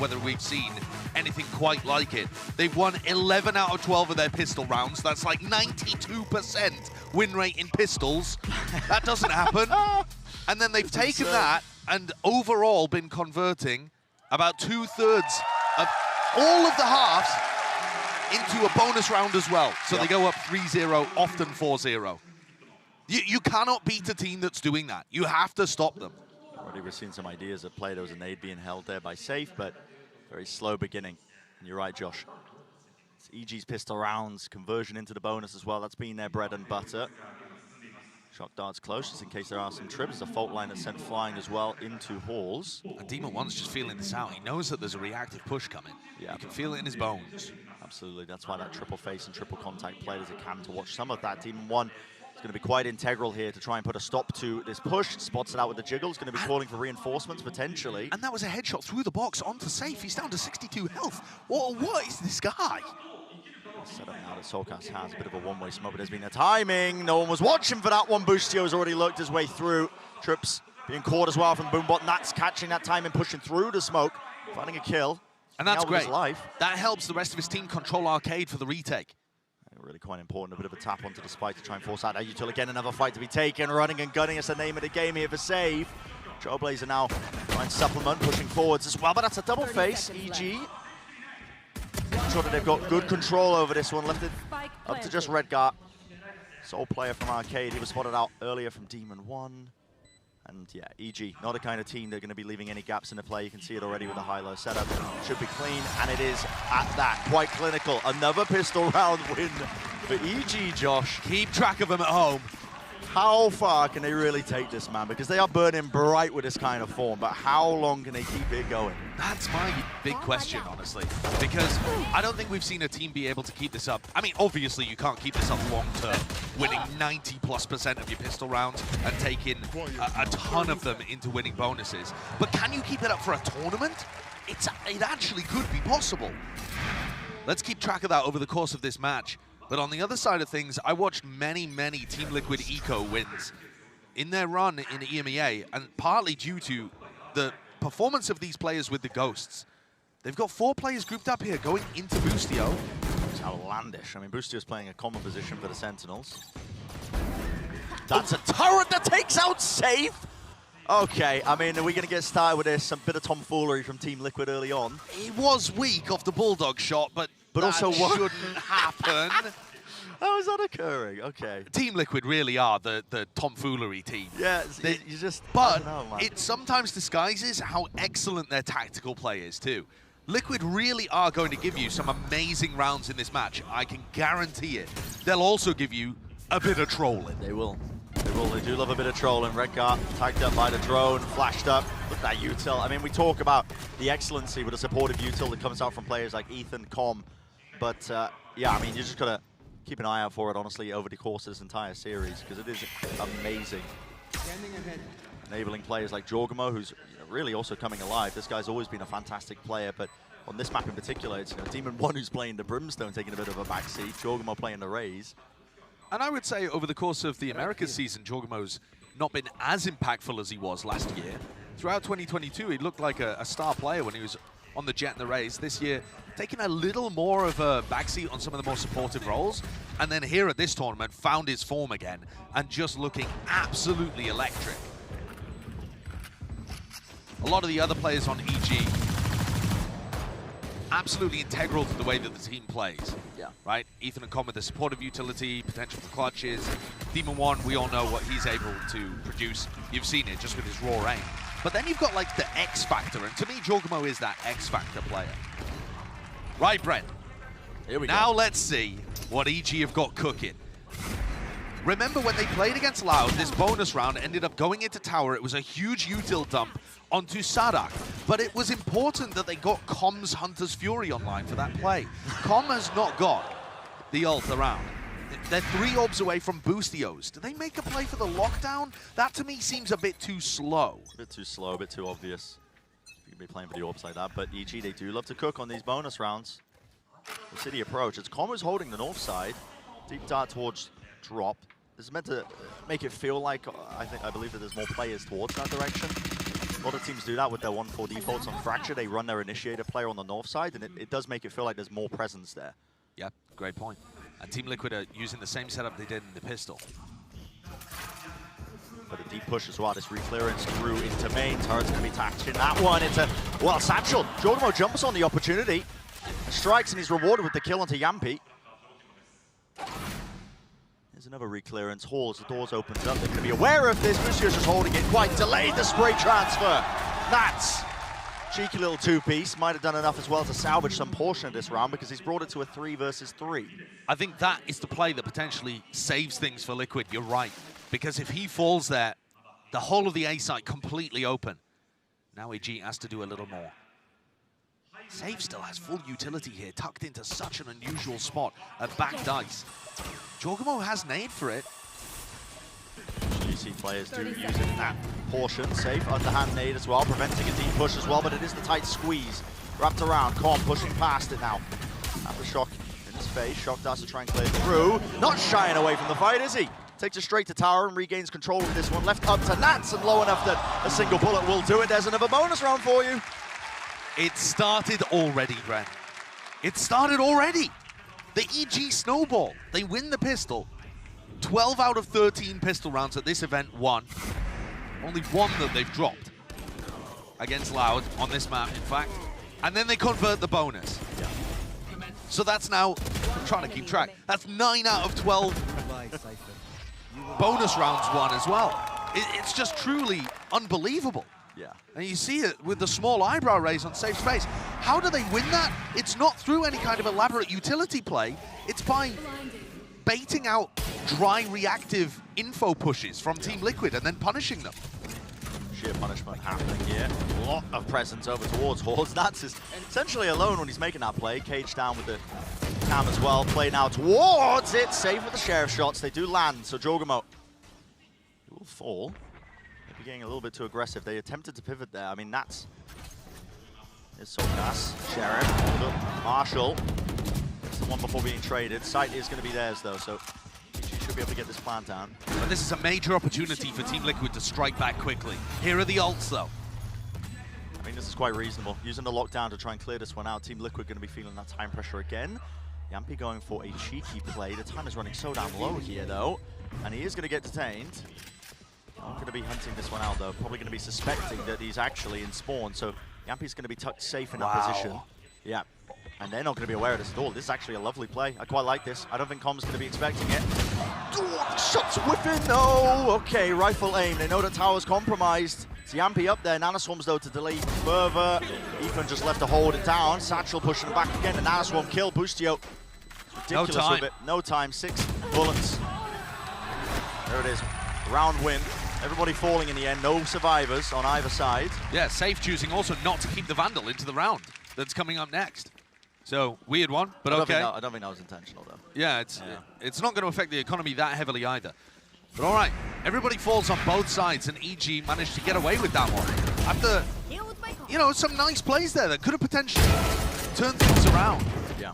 whether we've seen anything quite like it. They've won 11 out of 12 of their pistol rounds. That's like 92% win rate in pistols. That doesn't happen. And then they've taken that and overall been converting about 2/3 of all of the halves into a bonus round as well. So they go up 3-0, often 4-0. You cannot beat a team that's doing that. You have to stop them. Already we're seeing some ideas at play. There was a nade being held there by Safe, but very slow beginning. And you're right, Josh. It's EG's pistol rounds, conversion into the bonus as well. That's been their bread and butter. Shock darts close, just in case there are some trips. The fault line that's sent flying as well into halls. And Demon One's just feeling this out. He knows that there's a reactive push coming. Yeah. He can feel it in his bones. Absolutely, that's why that triple face and triple contact played as it can to watch some of that. Demon One is going to be quite integral here to try and put a stop to this push. Spots it out with the jiggle. He's going to be calling for reinforcements potentially. And that was a headshot through the box onto Safe. He's down to 62 health. What is this guy? Set up now that Solcast has a bit of a one-way smoke, but there's been a timing. No one was watching for that one. Boostio's already lurked his way through. Trips being caught as well from Boombot. Nats catching that time and pushing through the smoke, finding a kill. And that's great. That helps the rest of his team control Arcade for the retake. Really quite important. A bit of a tap onto the spike to try and force out Util again. Another fight to be taken. Running and gunning is the name of the game here for Save. Trailblazer now trying to supplement, pushing forwards as well, but that's a double face. EG. I'm sure that they've got good control over this one. Left it up to just Redgar. Sole player from Arcade. He was spotted out earlier from Demon One. And yeah, EG, not the kind of team that are going to be leaving any gaps in the play. You can see it already with the high-low setup. Should be clean, and it is at that. Quite clinical. Another pistol round win for EG, Josh. Keep track of them at home. How far can they really take this, man? Because they are burning bright with this kind of form, but how long can they keep it going? That's my big question, honestly. Because I don't think we've seen a team be able to keep this up. I mean, obviously, you can't keep this up long-term, winning 90+% of your pistol rounds and taking a ton of them into winning bonuses. But can you keep it up for a tournament? It actually could be possible. Let's keep track of that over the course of this match. But on the other side of things, I watched many Team Liquid Eco wins in their run in EMEA, and partly due to the performance of these players with the Ghosts. They've got 4 players grouped up here going into Boostio. It's outlandish. I mean, Boostio's playing a common position for the Sentinels. That's a turret that takes out Safe. Okay, I mean, are we going to get started with this? A bit of tomfoolery from Team Liquid early on. It was weak off the Bulldog shot, but also what shouldn't happen. How is that occurring? Okay. Team Liquid really are the tomfoolery team. Yeah, you just... But know, it sometimes disguises how excellent their tactical play is too. Liquid really are going to give you some amazing rounds in this match. I can guarantee it. They'll also give you a bit of trolling. They will. They will. They do love a bit of trolling. Redgar tagged up by the drone, flashed up. Look at that util. I mean, we talk about the excellency with a supportive util that comes out from players like Ethan, Com. But yeah, I mean, you just gotta keep an eye out for it, honestly, over the course of this entire series, because it is amazing. Enabling players like Jorgamo, who's really also coming alive. This guy's always been a fantastic player, but on this map in particular, it's Demon One who's playing the Brimstone, taking a bit of a backseat. Jorgamo playing the Raze. And I would say over the course of the Americas season, Jorgamo's not been as impactful as he was last year. Throughout 2022, he looked like a star player when he was on the Jet and the Raze. This year, taking a little more of a backseat on some of the more supportive roles. And then here at this tournament, found his form again and just looking absolutely electric. A lot of the other players on EG, absolutely integral to the way that the team plays. Yeah. Right? Ethan and Com with the supportive utility, potential for clutches. Demon One, we all know what he's able to produce. You've seen it just with his raw aim. But then you've got like the X factor, and to me, Jorgamo is that X factor player. Right, Brent? Here we go. Now let's see what EG have got cooking. Remember when they played against Loud, this bonus round ended up going into tower. It was a huge util dump onto Sadak. But it was important that they got Com's Hunter's Fury online for that play. Com has not got the ult around. They're 3 orbs away from Boostios. Do they make a play for the lockdown? That to me seems a bit too slow. A bit too slow, a bit too obvious. You can be playing for the orbs like that, but EG, they do love to cook on these bonus rounds. The city approach. It's Com who's holding the north side. Deep dart towards drop. This is meant to make it feel like I believe that there's more players towards that direction. A lot of teams do that with their 1-4 defaults on Fracture. They run their initiator player on the north side, and it does make it feel like there's more presence there. Yeah, great point. And Team Liquid are using the same setup they did in the pistol. But a deep push as well. This re-clearance through into main. Turret's going to be tacked in that one. Into, well, Satchel. Jorgamo jumps on the opportunity. Strikes, and he's rewarded with the kill onto Yampi. There's another re-clearance. Hall, as the doors opens up, they're going to be aware of this. Lucio's just holding it quite delayed. The spray transfer. That's cheeky little two-piece. Might have done enough as well to salvage some portion of this round because he's brought it to a 3 versus 3. I think that is the play that potentially saves things for Liquid. You're right. Because if he falls there, the whole of the A site completely open. Now AG has to do a little more. Save still has full utility here, tucked into such an unusual spot at back dice. Jorgamo has nade for it. You see players do use it in that portion. Safe, underhand nade as well, preventing a deep push as well, but it is the tight squeeze. Wrapped around, Com pushing past it now. After Shock in his face, Shock does to try and clear through. Not shying away from the fight, is he? Takes it straight to tower and regains control of this one. Left up to Nats and low enough that a single bullet will do it. There's another bonus round for you. It started already, Gren. It started already. The EG snowball. They win the pistol. 12 out of 13 pistol rounds at this event won. Only one that they've dropped against Loud on this map, in fact. And then they convert the bonus. Yeah. So that's now, I'm trying to keep track, that's 9 out of 12 bonus rounds won as well. It's just truly unbelievable. Yeah. And you see it with the small eyebrow raise on safe space. How do they win that? It's not through any kind of elaborate utility play. It's by baiting out dry reactive info pushes from Team Liquid and then punishing them. Sheer punishment happening here. A lot of presence over towards Hordes. Nats is essentially alone when he's making that play. Cage down with the cam as well. Play now towards it. Safe with the sheriff shots. They do land, so Jorgamo will fall. Maybe getting a little bit too aggressive. They attempted to pivot there. I mean, Nats is Solgas. Sheriff. Marshall. It's the one before being traded. Site is going to be theirs, though, so she should be able to get this plant down. But this is a major opportunity for Team Liquid to strike back quickly. Here are the ults, though. I mean, this is quite reasonable. Using the lockdown to try and clear this one out. Team Liquid going to be feeling that time pressure again. Yampi going for a cheeky play. The time is running so damn low here, though. And he is going to get detained. Not going to be hunting this one out, though. Probably going to be suspecting that he's actually in spawn. So Yampi's going to be tucked safe in that position. Yeah. And they're not going to be aware of this at all. This is actually a lovely play. I quite like this. I don't think Com's going to be expecting it. Shots whipping. No. Okay, rifle aim. They know that tower's compromised. It's Yampi up there. Nanoswarms, though, to delay further. Ethan just left to hold it down. Satchel pushing it back again. The Nanoswarm kill. Boostio. Ridiculous no time. with it. No time. 6 bullets. There it is. Round win. Everybody falling in the end. No survivors on either side. Yeah, Safe choosing also not to keep the Vandal into the round that's coming up next. So, weird one, but okay. I don't think that was intentional, though. Yeah, it's not going to affect the economy that heavily either. But all right, everybody falls on both sides, and EG managed to get away with that one. After, you know, some nice plays there that could have potentially turned things around. Yeah.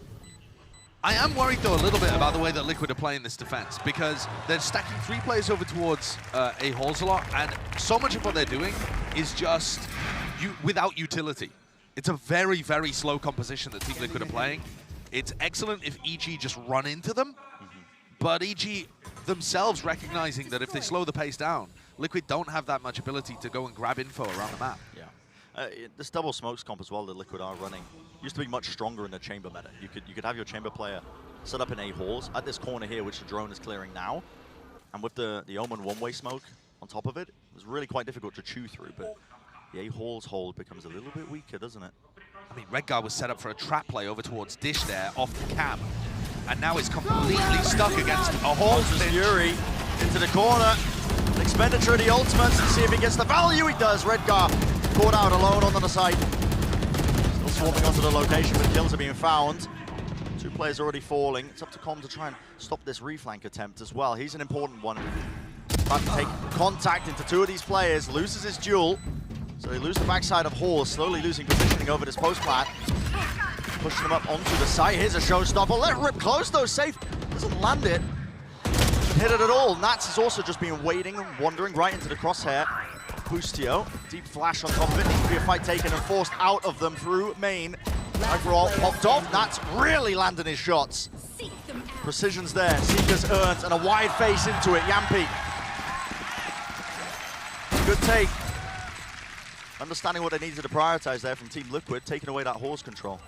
I am worried, though, a little bit about the way that Liquid are playing this defense, because they're stacking 3 players over towards A Halls a lot, and so much of what they're doing is just without utility. It's a very, very slow composition that Team Liquid are playing. It's excellent if EG just run into them, but EG themselves recognizing that if they slow the pace down, Liquid don't have that much ability to go and grab info around the map. Yeah. This double smokes comp as well that Liquid are running used to be much stronger in the chamber meta. You could have your chamber player set up in A halls at this corner here, which the drone is clearing now, and with the Omen one-way smoke on top of it, it was really quite difficult to chew through. But the A halls hold becomes a little bit weaker, doesn't it? I mean, Redguard was set up for a trap play over towards Dish there, off the cam, and now it's completely stuck against a Halls Fury into the corner. Expenditure of the ultimates and see if he gets the value. He does. Redguard caught out alone on the side. Still swarming onto the location, but kills are being found. 2 players already falling. It's up to Com to try and stop this reflank attempt as well. He's an important one. About to take contact into 2 of these players, loses his duel. So they lose the backside of Hall, slowly losing positioning over this post plant. Pushing him up onto the site. Here's a showstopper. Let it rip close though. Safe doesn't land it. Doesn't hit it at all. Nats has also just been waiting and wandering right into the crosshair. Boostio, deep flash on top of it. Needs to be a fight taken and forced out of them through main. Overall, popped off. That's really landing his shots. Precision's there. Seeker's earned and a wide face into it. Yampi. Good take. Understanding what they needed to prioritize there from Team Liquid, taking away that horse control.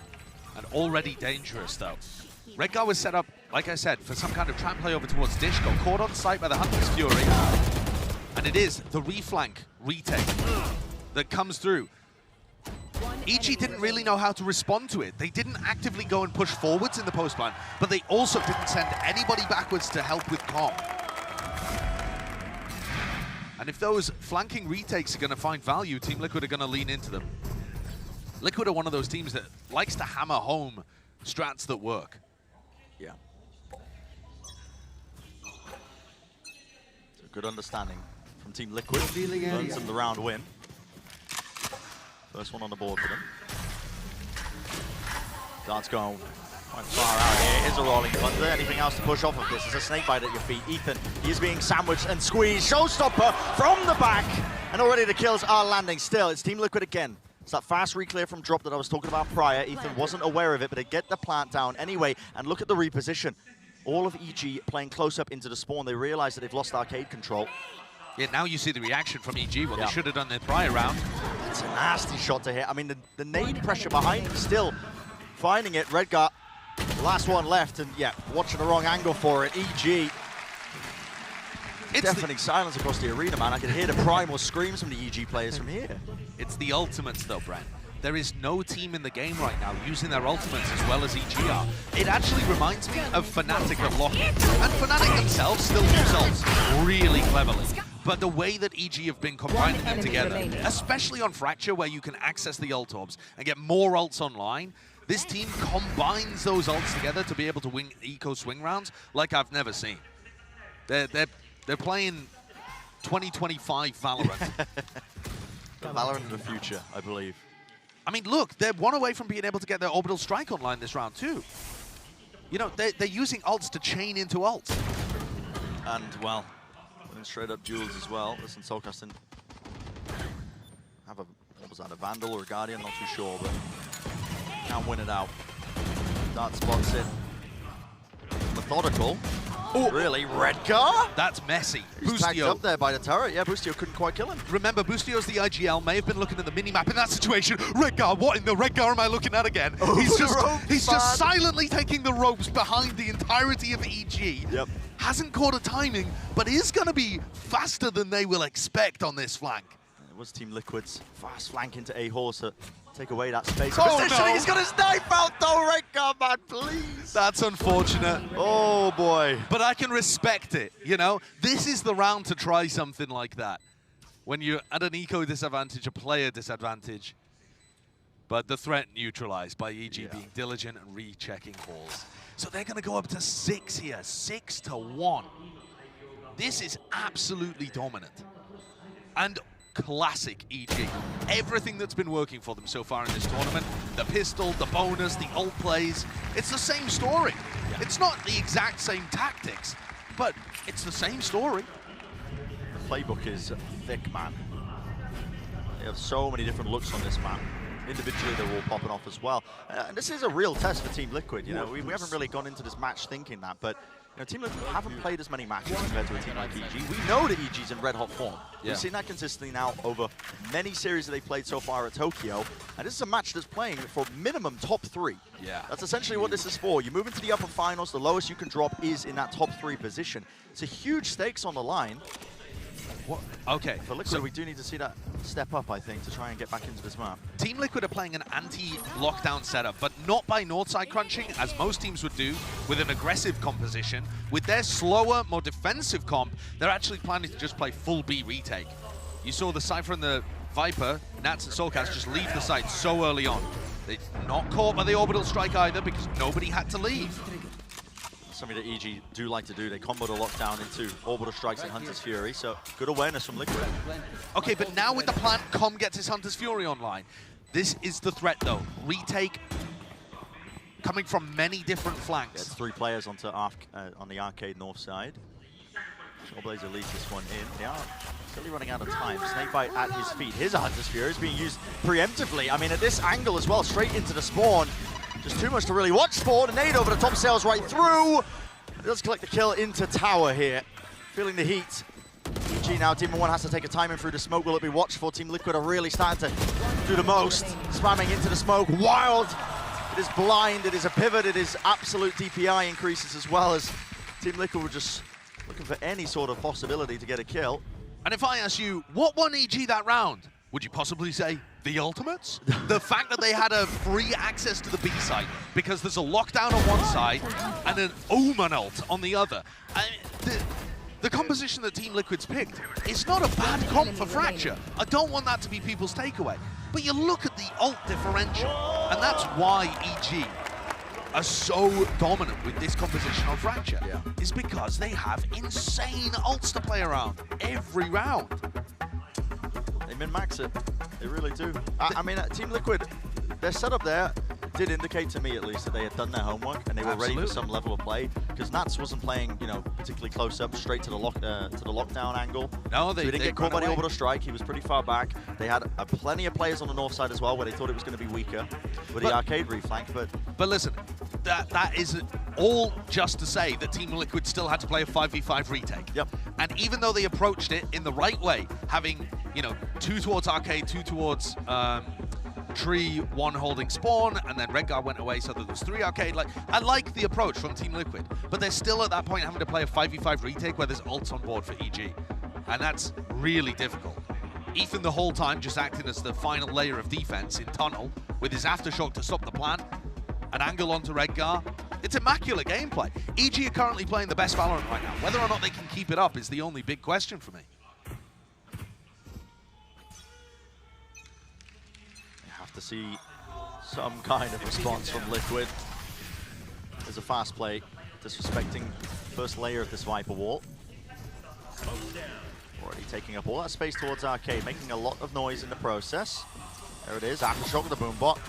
And already dangerous, though. Redgar was set up, like I said, for some kind of trap play over towards Dishko, caught on sight by the Hunter's Fury. And it is the reflank retake that comes through. EG didn't really know how to respond to it. They didn't actively go and push forwards in the post line, but they also didn't send anybody backwards to help with comp. And if those flanking retakes are going to find value, Team Liquid are going to lean into them. Liquid are one of those teams that likes to hammer home strats that work. Yeah. It's a good understanding from Team Liquid. Earns them the round win. First one on the board for them. Dart's going quite far out here. Here's a rolling thunder. Anything else to push off of this? There's a snake bite at your feet. Ethan, he is being sandwiched and squeezed. Showstopper from the back. And already the kills are landing. Still, it's Team Liquid again. It's that fast reclear from drop that I was talking about prior. Ethan wasn't aware of it, but they get the plant down anyway. And look at the reposition. All of EG playing close up into the spawn. They realize that they've lost arcade control. Yeah, now you see the reaction from EG, what they should have done their prior round. It's a nasty shot to hit. I mean, the nade pressure behind him still finding it. Redgar, last one left, and yeah, watching the wrong angle for it. EG. It's deafening silence across the arena, man. I can hear the primal screams from the EG players from here. It's the ultimates, though, Brent. There is no team in the game right now using their ultimates as well as EG are. It actually reminds me of Fnatic at Lock-In. And Fnatic themselves still use ults really cleverly. But the way that EG have been combining them together, especially on Fracture where you can access the ult orbs and get more ults online, this team combines those ults together to be able to win eco swing rounds like I've never seen. They're playing 2025 Valorant. Valorant of the future, I believe. I mean, look, they're one away from being able to get their orbital strike online this round too. You know, they're using ults to chain into ults. And, well, straight up duels as well. Listen, Soulcast didn't have a, what was that, a Vandal or a Guardian? Not too sure, but can't win it out. Dart spots it. Methodical. Oh, really? Redgar? That's messy. He's tagged up there by the turret. Yeah, Boostio couldn't quite kill him. Remember, Boostio's the IGL, may have been looking at the minimap in that situation. Redgar, what in the Redgar am I looking at again? He's just silently taking the ropes behind the entirety of EG. Yep. Hasn't caught a timing, but is going to be faster than they will expect on this flank. It was Team Liquid's fast flank into A-Horse to take away that space. Oh, no. He's got his knife out though, Redgar, man, please. That's unfortunate. Oh, boy. But I can respect it, you know? This is the round to try something like that. When you're at an eco disadvantage, a player disadvantage. But the threat neutralized by EG being diligent and rechecking balls. So they're going to go up to 6 here, 6-1. This is absolutely dominant. And classic EG. Everything that's been working for them so far in this tournament, the pistol, the bonus, the ult plays, it's the same story. Yeah. It's not the exact same tactics, but it's the same story. The playbook is thick, man. They have so many different looks on this map. Individually, they're all popping off as well. And this is a real test for Team Liquid. You know, we haven't really gone into this match thinking that, but you know, Team Liquid haven't played as many matches compared to a team like EG. We know that EG's in red hot form. Yeah. We've seen that consistently now over many series that they've played so far at Tokyo. And this is a match that's playing for minimum top 3. Yeah. That's essentially what this is for. You move into the upper finals, the lowest you can drop is in that top 3 position. It's a huge stakes on the line. What? Okay. For Liquid, we do need to see that step up, I think, to try and get back into this map. Team Liquid are playing an anti-lockdown setup, but not by northside crunching, as most teams would do, with an aggressive composition. With their slower, more defensive comp, they're actually planning to just play full B retake. You saw the Cypher and the Viper, Nats and Soulcast just leave the site so early on. They're not caught by the orbital strike either because nobody had to leave. Something that EG do like to do. They combo the lockdown into orbital strikes and Hunter's Fury, so good awareness from Liquid. Okay, but now with the plant, Com gets his Hunter's Fury online. This is the threat, though. Retake coming from many different flanks. It's 3 players onto on the arcade north side. Trailblazer leads this one in. They are Silly running out of time. Snakebite at his feet. His Hunter's Fury is being used preemptively. I mean, at this angle as well, straight into the spawn. Just too much to really watch for. The nade over the top, sails right through. It does collect the kill into tower here. Feeling the heat. EG now, Demon 1 has to take a timing through the smoke. Will it be watched for? Team Liquid are really starting to do the most. Spamming into the smoke. Wild. It is blind. It is a pivot. It is absolute DPI increases as well, as Team Liquid were just looking for any sort of possibility to get a kill. And if I ask you, what won EG that round? Would you possibly say the ultimates? The fact that they had a free access to the B site because there's a lockdown on one side and an Omen ult on the other. The composition that Team Liquid's picked is not a bad comp for Fracture. I don't want that to be people's takeaway. But you look at the ult differential, and that's why EG are so dominant with this composition on Fracture. Yeah. Is because they have insane ults to play around every round. They min-max it. They really do. I mean, Team Liquid, their setup there did indicate to me, at least, that they had done their homework and they were ready for some level of play. Because Nats wasn't playing, you know, particularly close up, straight to the lockdown angle. No, they didn't get caught by the orbital strike. He was pretty far back. They had plenty of players on the north side as well, where they thought it was going to be weaker with the arcade reflank. But listen, that is all just to say that Team Liquid still had to play a 5v5 retake. Yep. And even though they approached it in the right way, having, you know, 2 towards arcade, 2 towards tree, 1 holding spawn, and then Redguard went away, so there was 3 arcade. Like, I like the approach from Team Liquid, but they're still at that point having to play a 5v5 retake where there's ults on board for EG, and that's really difficult. Ethan the whole time just acting as the final layer of defense in tunnel with his aftershock to stop the plan, an angle onto Redguard. It's immaculate gameplay. EG are currently playing the best Valorant right now. Whether or not they can keep it up is the only big question for me. To see some kind of response from Liquid. There's a fast play, disrespecting first layer of this Viper wall. Already taking up all that space towards arcade, making a lot of noise in the process. There it is, aftershock with the boombot.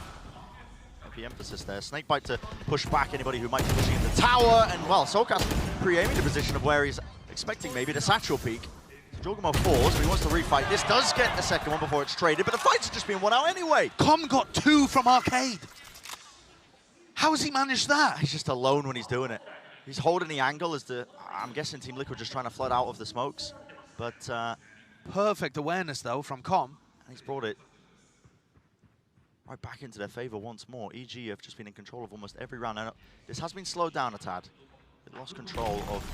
The emphasis there. Snakebite to push back anybody who might be pushing in the tower, and well, Soulcast pre-aiming the position of where he's expecting maybe the satchel peek. Jogamo falls, but he wants to refight. This does get the second one before it's traded, but the fight's just been won out anyway. Com got 2 from arcade. How has he managed that? He's just alone when he's doing it. He's holding the angle as the, I'm guessing Team Liquid just trying to flood out of the smokes. But perfect awareness though from Com. He's brought it right back into their favor once more. EG have just been in control of almost every round. Now, this has been slowed down a tad. They lost control of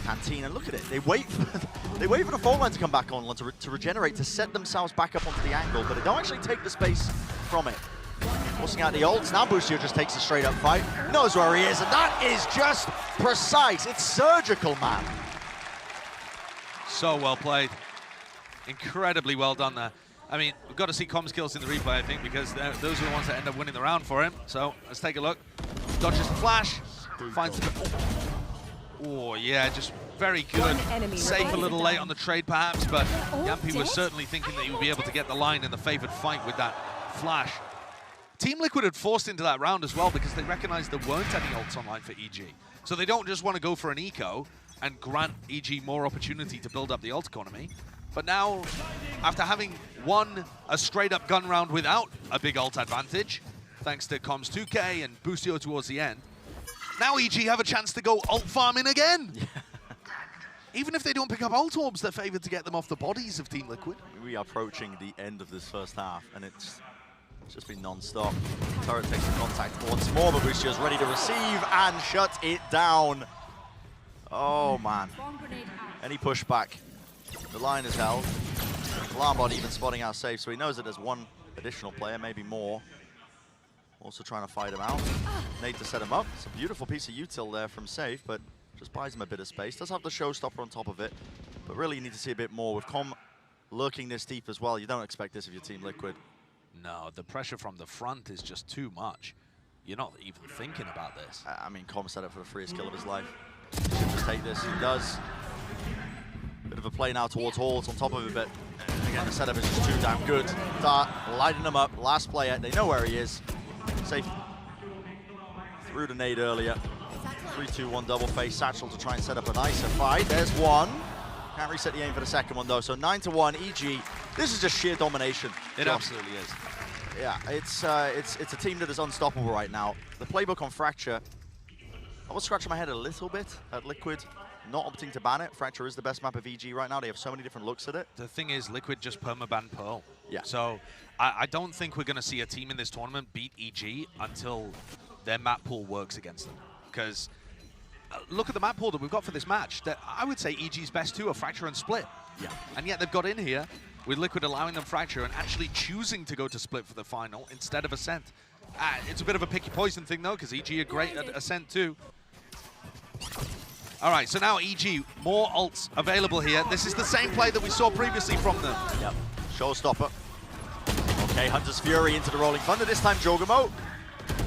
Canteen, and look at it. They wait for the phone line to come back on to regenerate, to set themselves back up onto the angle, but they don't actually take the space from it. Forcing out the ults. Now Boostio just takes a straight up fight. Knows where he is, and that is just precise. It's surgical, man. So well played. Incredibly well done there. I mean, we've got to see Com's kills in the replay, I think, because those are the ones that end up winning the round for him. So let's take a look. Dodges the flash, finds the... Oh, yeah, just very good. Safe a little late on the trade, perhaps, but Yampi was certainly thinking that he would be able to get the line in the favored fight with that flash. Team Liquid had forced into that round as well because they recognized there weren't any ults online for EG. So they don't just want to go for an eco and grant EG more opportunity to build up the ult economy. But now, after having won a straight-up gun round without a big ult advantage, thanks to Com's 2K and Boostio towards the end, now EG have a chance to go ult farming again. Even if they don't pick up ult orbs, they're favored to get them off the bodies of Team Liquid. We are approaching the end of this first half, and it's just been non-stop. Turret takes the contact once more, but Boostio's ready to receive and shut it down. Oh, man. Any pushback. The line is held. Alarmbot even spotting out safe, so he knows that there's one additional player, maybe more. Also trying to fight him out. Nate to set him up. It's a beautiful piece of util there from Safe, but just buys him a bit of space. Does have the showstopper on top of it, but really you need to see a bit more. With Com lurking this deep as well, you don't expect this of your Team Liquid. No, the pressure from the front is just too much. You're not even thinking about this. I mean, Com set up for the freest kill of his life. He should just take this. He does. Bit of a play now towards Hall. It's on top of it, but again, the setup is just too damn good. Dart lighting him up. Last player. They know where he is. Safe through the nade earlier. 3-2-1 double face. Satchel to try and set up a nicer fight. There's one. Can't reset the aim for the second one, though. So 9-1, EG. This is just sheer domination. It absolutely is. Yeah, it's a team that is unstoppable right now. The playbook on Fracture, I was scratching my head a little bit at Liquid not opting to ban it. Fracture is the best map of EG right now. They have so many different looks at it. The thing is, Liquid just permaban Pearl. Yeah. So I don't think we're going to see a team in this tournament beat EG until their map pool works against them. Because look at the map pool that we've got for this match. I would say EG's best two are Fracture and Split. Yeah. And yet they've got in here with Liquid allowing them Fracture and actually choosing to go to Split for the final instead of Ascent. It's a bit of a picky poison thing, though, because EG are great at Ascent, too. All right, so now EG, more ults available here. This is the same play that we saw previously from them. Yep, showstopper. Okay, Hunter's Fury into the Rolling Thunder. This time, Jogamo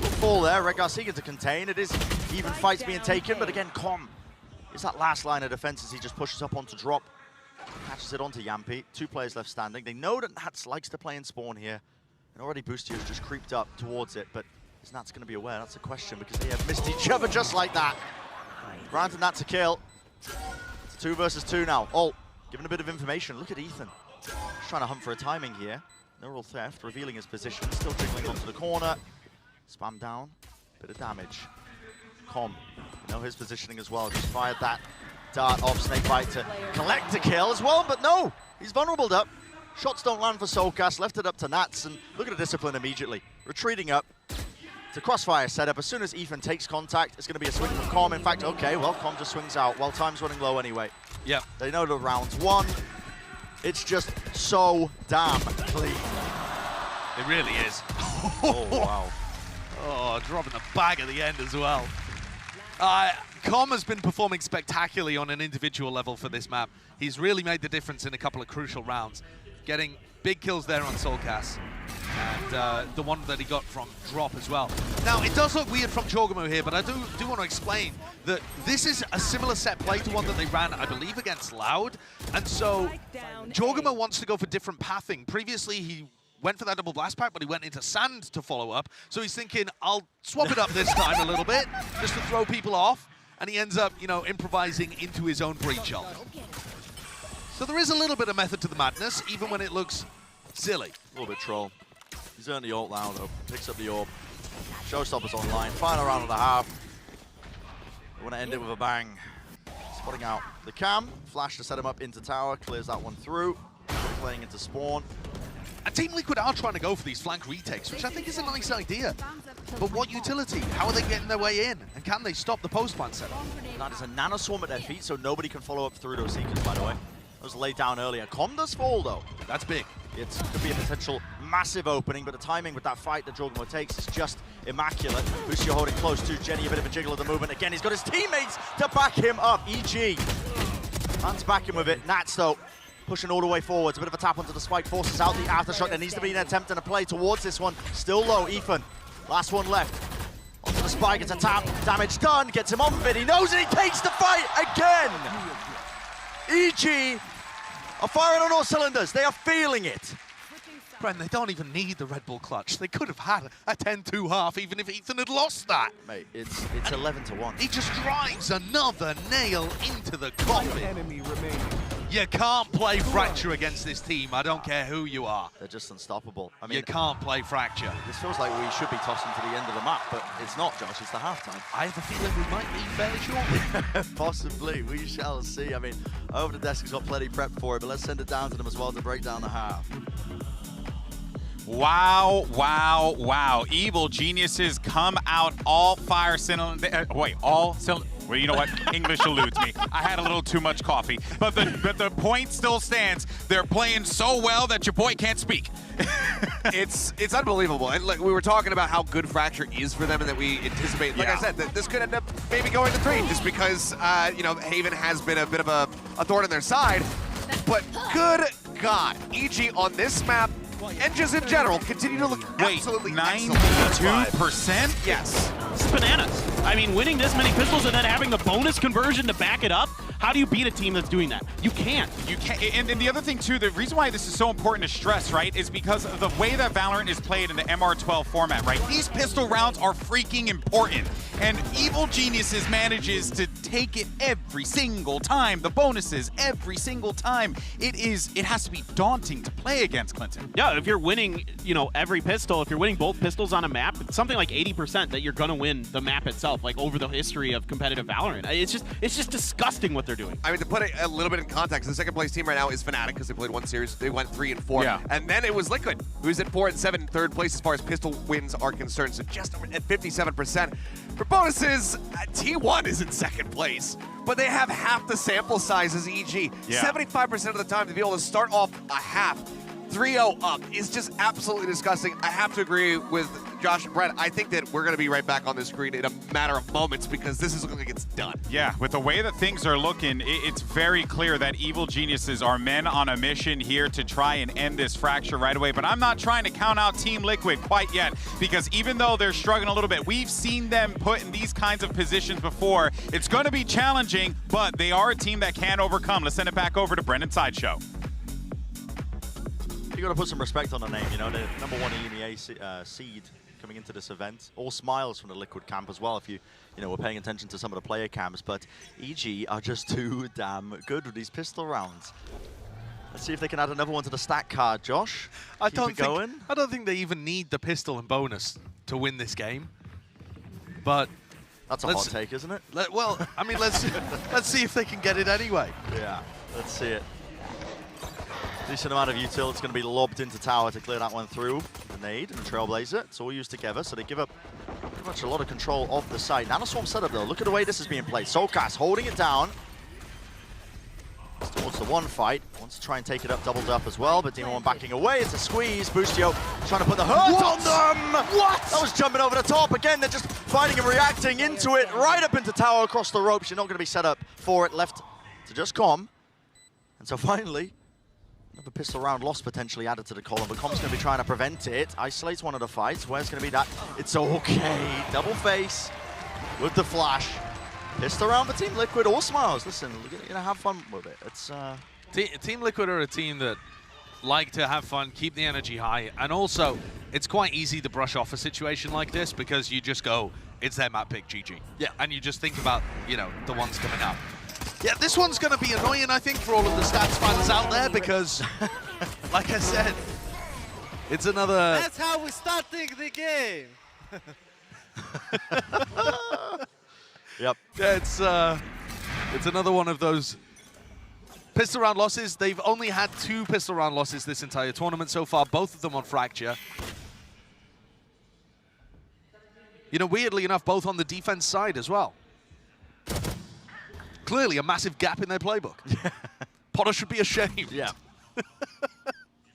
will fall there. Red Garcia to contain. It is even fights being taken, but again, Com is that last line of defense as he just pushes up onto drop. Catches it onto Yampi. 2 players left standing. They know that Nats likes to play in spawn here. And already Boostio has just creeped up towards it, but is Nats going to be aware? That's a question because they have missed each other just like that. Granted Nats a kill. It's 2 versus 2 now. Ult, given a bit of information. Look at Ethan. Just trying to hunt for a timing here. Neural theft, revealing his position. Still jiggling onto the corner. Spam down. Bit of damage. Com, you know his positioning as well. Just fired that dart off Snakebite to collect a kill as well, but no! He's vulnerable up. Shots don't land for Soulcast, left it up to Nats, and look at the discipline immediately. Retreating up. It's a crossfire setup. As soon as Ethan takes contact, it's going to be a swing from Com. In fact, okay, well, Com just swings out. Well, time's running low anyway. Yeah. They know the round's won. It's just so damn clean. It really is. Oh, wow. Oh, dropping the bag at the end as well. Com has been performing spectacularly on an individual level for this map. He's really made the difference in a couple of crucial rounds, getting big kills there on Soulcast, and the one that he got from Drop as well. Now, it does look weird from Jogamo here, but I do want to explain that this is a similar set play to one that they ran, I believe, against Loud, and so Jogamo wants to go for different pathing. Previously, he went for that double blast pack, but he went into sand to follow up, so he's thinking, I'll swap it up this time a little bit, just to throw people off, and he ends up, you know, improvising into his own breach ult. So there is a little bit of method to the madness, even when it looks silly. A little bit troll. He's earned the ult now, though. Picks up the orb. Showstopper's online. Final round and a half. They want to end it with a bang. Spotting out the cam. Flash to set him up into tower. Clears that one through. Playing into spawn. And Team Liquid are trying to go for these flank retakes, which I think is a nice idea. But what utility? How are they getting their way in? And can they stop the post-plant setup? That is a nano swarm at their feet, so nobody can follow up through those seekers, by the way. That was laid down earlier. Com does fall, though. That's big. It could be a potential massive opening, but the timing with that fight that Jogamo takes is just immaculate. Boostio holding close to Jenny, a bit of a jiggle of the movement. Again, he's got his teammates to back him up. EG. Man's backing with it. Nats, though, pushing all the way forwards. A bit of a tap onto the spike, forces out the aftershock. There needs to be an attempt and a play towards this one. Still low, Ethan. Last one left. Onto the spike, it's a tap. Damage done, gets him on with it. He knows it, he takes the fight again! EG are firing on all cylinders. They are feeling it. Bren, they don't even need the Red Bull clutch. They could have had a 10-2 half even if Ethan had lost that. Mate, it's 11-1. He just drives another nail into the coffin. Enemy remaining. You can't play Fracture against this team. I don't care who you are. They're just unstoppable. I mean, You can't play Fracture. this feels like we should be tossing to the end of the map, but it's not, Josh. It's the halftime. I have a feeling we might be fairly short. Possibly. We shall see. I mean, Over the Desk has got plenty prepped for it, but let's send it down to them as well to break down the half. Wow, wow, wow. Evil geniuses come out all fire cylinder. Well, you know what? English eludes me. I had a little too much coffee. But the point still stands. They're playing so well that your boy can't speak. It's unbelievable. And like we were talking about how good Fracture is for them and that we anticipate, like I said, that this could end up maybe going to 3 just because, you know, Haven has been a bit of a thorn in their side. But good God, EG on this map, and just in general, continue to look absolutely excellent. 92%? Yes. It's bananas. I mean, winning this many pistols and then having the bonus conversion to back it up, how do you beat a team that's doing that? You can't. You can't. And the other thing, too, the reason why this is so important to stress, right, is because of the way that Valorant is played in the MR12 format, right? These pistol rounds are freaking important. And Evil Geniuses manages to take it every single time. The bonuses every single time. It has to be daunting to play against Clinton. Yeah, if you're winning, you know, every pistol, if you're winning both pistols on a map, it's something like 80% that you're gonna win the map itself, like over the history of competitive Valorant. It's just disgusting what they're doing. I mean, to put it a little bit in context, the second place team right now is Fnatic because they played one series. They went 3 and 4. Yeah. And then it was Liquid, who's at 4 and 7, third place as far as pistol wins are concerned. So just at 57%. For bonuses, T1 is in second place, but they have half the sample size as EG. Yeah. 75% of the time to be able to start off a half 3-0 up is just absolutely disgusting. I have to agree with Josh and Brett. I think that we're going to be right back on this screen in a matter of moments because this is looking like it's done. Yeah, with the way that things are looking, it's very clear that Evil Geniuses are men on a mission here to try and end this fracture right away. But I'm not trying to count out Team Liquid quite yet, because even though they're struggling a little bit, we've seen them put in these kinds of positions before. It's going to be challenging, but they are a team that can overcome. Let's send it back over to Brendan Sideshow. You got to put some respect on the name, you know, the #1 EMEA seed coming into this event. All smiles from the Liquid camp as well, if you were paying attention to some of the player cams. But EG are just too damn good with these pistol rounds. Let's see if they can add another one to the stat card, Josh. I Keep don't it going. think they even need the pistol and bonus to win this game. But That's a hot take, isn't it? well, I mean, let's see if they can get it anyway. Yeah, let's see it. Decent amount of util. It's going to be lobbed into tower to clear that one through. The nade and the Trailblazer. It's all used together, so they give up pretty much a lot of control of the site. Nanoswarm setup, though. Look at the way this is being played. Soulcast holding it down. It's towards the one fight. Wants to try and take it up, doubled up as well, but Demon One backing away. It's a squeeze. Boostio trying to put the hurt on them. What? That was jumping over the top. Again, they're just fighting and reacting into it. Right up into tower, across the ropes. You're not going to be set up for it. Left to just Com. And so finally, another pistol round loss potentially added to the column, but Com's going to be trying to prevent it. Isolates one of the fights. Where's going to be that? It's okay. Double face with the flash. Pistol round for Team Liquid. All smiles. Listen, we're going to have fun with it. It's Team Liquid are a team that like to have fun, keep the energy high, and also it's quite easy to brush off a situation like this because you just go, it's their map pick, GG. Yeah. And you just think about, the ones coming up. Yeah, this one's going to be annoying, I think, for all of the stats fans out there because, like I said, it's another... That's how we're starting the game. Yep. Yeah, it's another one of those pistol round losses. They've only had 2 pistol round losses this entire tournament so far, both of them on Fracture. Weirdly enough, both on the defense side as well. Clearly a massive gap in their playbook. Potter should be ashamed. Yeah.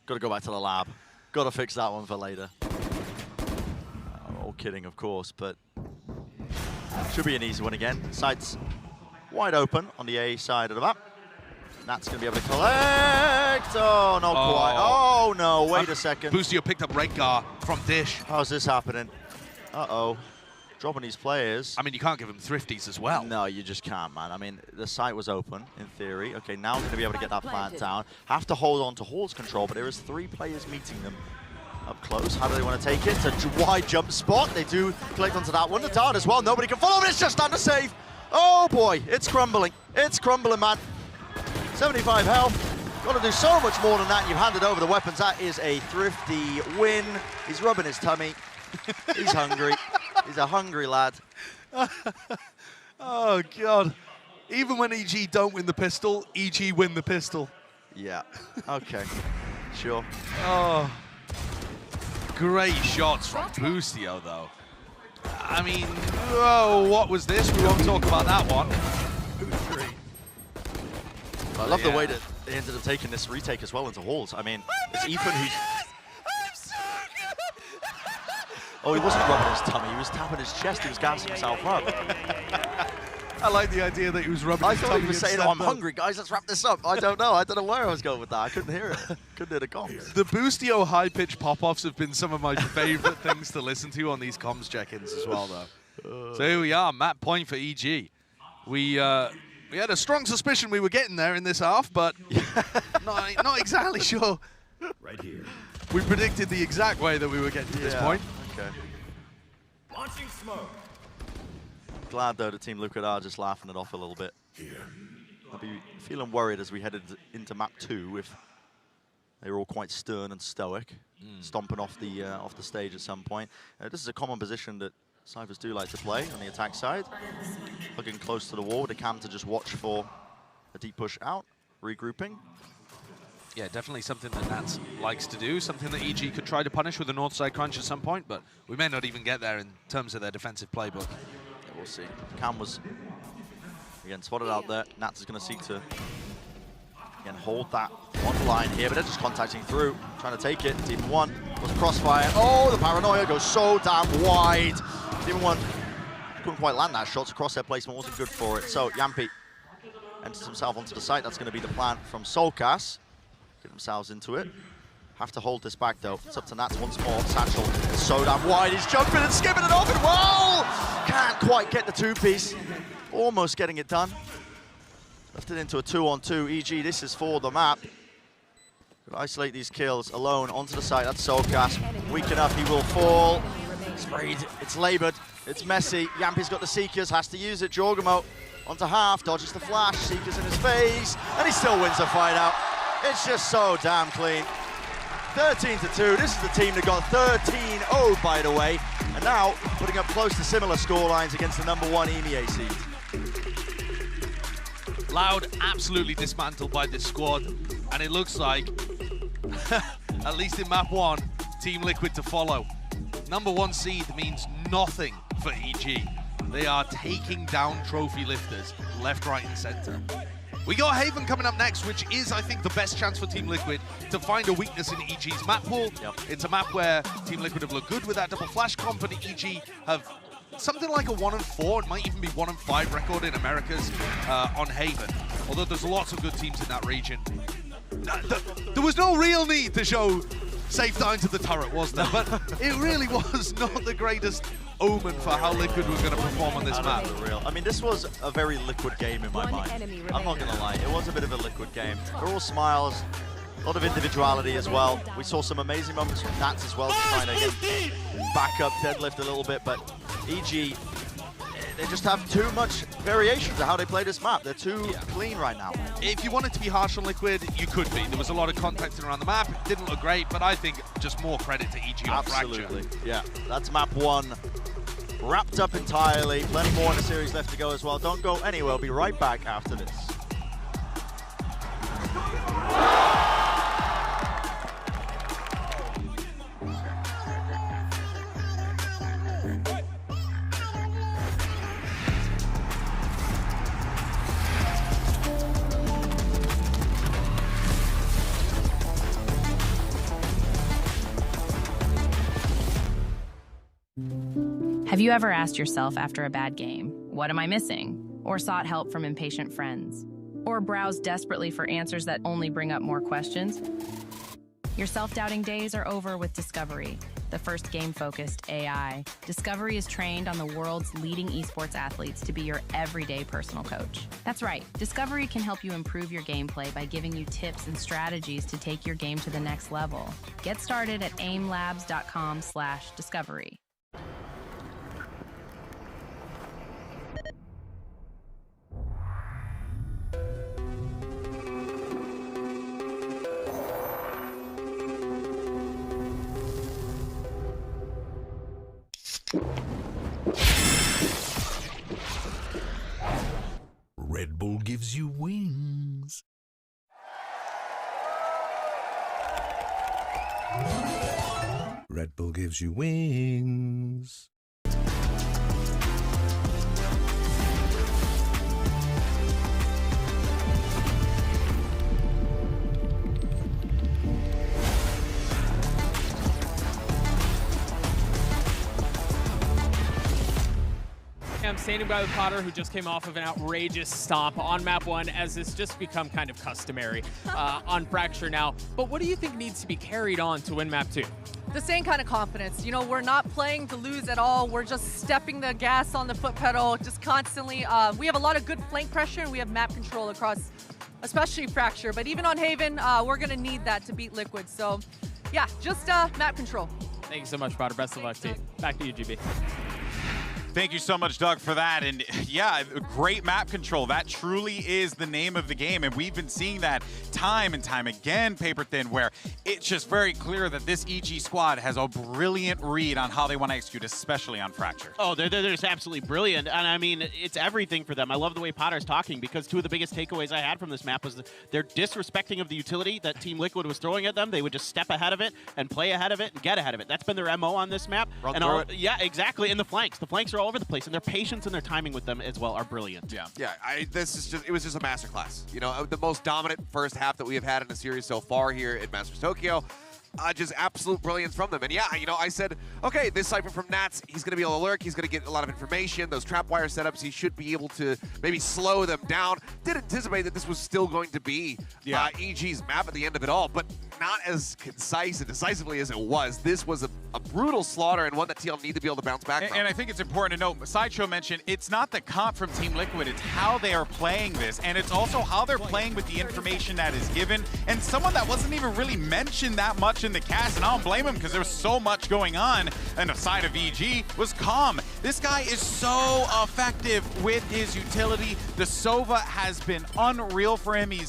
Got to go back to the lab. Got to fix that one for later. All kidding, of course, but should be an easy one again. Sights wide open on the A side of the map. Nat's going to be able to collect. Oh, not quite. Oh, no. Wait a second. Boostio picked up Redgar from Dish. How's this happening? Uh-oh. Dropping these players. I mean, you can't give them thrifties as well. No, you just can't, man. I mean, the site was open, in theory. Okay, now we're going to be able to get that plant down. Have to hold on to Hall's control, but there is 3 players meeting them up close. How do they want to take it? It's a wide jump spot. They do collect onto that one. The dart as well. Nobody can follow, but it's just under save. Oh, boy. It's crumbling. It's crumbling, man. 75 health. Got to do so much more than that. You've handed over the weapons. That is a thrifty win. He's rubbing his tummy. He's hungry. He's a hungry lad. Oh, God. Even when EG don't win the pistol, EG win the pistol. Yeah. Okay. Sure. Oh. Great shots from Boostio, though. I mean, oh, what was this? We won't talk about that one. I love the way that they ended up taking this retake as well into Halls. I mean, it's Ethan who's... Oh, he wasn't rubbing his tummy. He was tapping his chest. He was gassing himself up. I like the idea that he was rubbing his tummy. I thought he was saying, instead, oh, I'm though. hungry, guys. Let's wrap this up. I don't know. I don't know where I was going with that. I couldn't hear it. Couldn't hear the comms. The Boostio high-pitched pop-offs have been some of my favorite things to listen to on these comms check-ins as well, though. So here we are, map point for EG. We had a strong suspicion we were getting there in this half, but not exactly sure. Right here. We predicted the exact way that we were getting to this point. Okay. Launching smoke. Glad, though, that Team Liquid are just laughing it off a little bit. I'll be feeling worried as we headed into map 2 if they were all quite stern and stoic, stomping off the stage at some point. This is a common position that Cyphers do like to play on the attack side. Hugging close to the wall with a cam to just watch for a deep push out, regrouping. Yeah, definitely something that Nats likes to do, something that EG could try to punish with a north side crunch at some point, but we may not even get there in terms of their defensive playbook. Yeah, we'll see. Cam was, again, spotted out there. Nats is going to seek to, again, hold that one line here, but they're just contacting through, trying to take it. Demon 1 was crossfire. Oh, the paranoia goes so damn wide. Demon 1 couldn't quite land that shot, so crosshair placement wasn't good for it. So Yampi enters himself onto the site. That's going to be the plan from Solkas. Get themselves into it. Have to hold this back, though. It's up to Nats once more. Satchel is so damn wide. He's jumping and skipping it off, and well, can't quite get the two-piece. Almost getting it done. Left it into a 2-on-2. EG, this is for the map. Could isolate these kills alone onto the site. That's Solkas. Weak enough, he will fall. Sprayed. It's labored. It's messy. Yampi's got the Seekers, has to use it. Jorgamo onto half, dodges the flash. Seekers in his face, and he still wins the fight out. It's just so damn clean. 13-2. This is the team that got 13-0, by the way, and now putting up close to similar scorelines against the #1 EMEA seed. Loud absolutely dismantled by this squad, and it looks like, at least in map 1, Team Liquid to follow. #1 seed means nothing for EG. They are taking down trophy lifters left, right, and center. We got Haven coming up next, which is, I think, the best chance for Team Liquid to find a weakness in EG's map pool. Yep. It's a map where Team Liquid have looked good with that double flash comp, and EG have something like a 1-4, it might even be 1-5 record in Americas on Haven. Although there's lots of good teams in that region. There was no real need to show safe down to the turret, was there? But it really was not the greatest omen for how Liquid were going to perform on this map. I mean, this was a very Liquid game in my mind. I'm not going to lie, it was a bit of a Liquid game. They're all smiles, a lot of individuality as well. We saw some amazing moments from Nats as well, trying to get back up, deadlift a little bit, but EG, they just have too much variation to how they play this map. They're too clean right now. If you wanted to be harsh on Liquid, you could be. There was a lot of contacting around the map. It didn't look great, but I think just more credit to EG on Fracture. Absolutely, yeah. That's map 1. Wrapped up entirely. Plenty more in the series left to go as well. Don't go anywhere. We'll be right back after this. Have you ever asked yourself after a bad game, what am I missing? Or sought help from impatient friends? Or browsed desperately for answers that only bring up more questions? Your self-doubting days are over with Discovery, the first game-focused AI. Discovery is trained on the world's leading esports athletes to be your everyday personal coach. That's right, Discovery can help you improve your gameplay by giving you tips and strategies to take your game to the next level. Get started at aimlabs.com/discovery. Red Bull gives you wings. Red Bull gives you wings. I'm standing by with Potter, who just came off of an outrageous stomp on map 1, as it's just become kind of customary on Fracture now. But what do you think needs to be carried on to win map 2? The same kind of confidence. You know, we're not playing to lose at all. We're just stepping the gas on the foot pedal, just constantly. We have a lot of good flank pressure, and we have map control across, especially Fracture. But even on Haven, we're going to need that to beat Liquid. So, yeah, just map control. Thank you so much, Potter. Best of luck to you. Back to you, GB. Thank you so much, Doug, for that. And yeah, great map control. That truly is the name of the game. And we've been seeing that time and time again, Paper Thin, where it's just very clear that this EG squad has a brilliant read on how they want to execute, especially on Fracture. Oh, they're just absolutely brilliant. And I mean, it's everything for them. I love the way Potter's talking, because two of the biggest takeaways I had from this map was their disrespecting of the utility that Team Liquid was throwing at them. They would just step ahead of it and play ahead of it and get ahead of it. That's been their MO on this map. Yeah, exactly. And the flanks are all over the place, and their patience and their timing with them as well are brilliant. Yeah, it was just a masterclass. You know, the most dominant first half that we have had in the series so far here at Masters Tokyo. Just absolute brilliance from them. And yeah, you know, I said, okay, this Cypher from Nats, he's going to be able to lurk. He's going to get a lot of information. Those trapwire setups, he should be able to maybe slow them down. Did anticipate that this was still going to be EG's map at the end of it all, but not as concise and decisively as it was. This was a brutal slaughter, and one that TL need to be able to bounce back from. And I think it's important to note, Sideshow mentioned, it's not the comp from Team Liquid, it's how they are playing this, and it's also how they're playing with the information that is given. And someone that wasn't even really mentioned that much in the cast, and I don't blame him because there was so much going on the side of EG, was Calm. This guy is so effective with his utility. The Sova has been unreal for him. It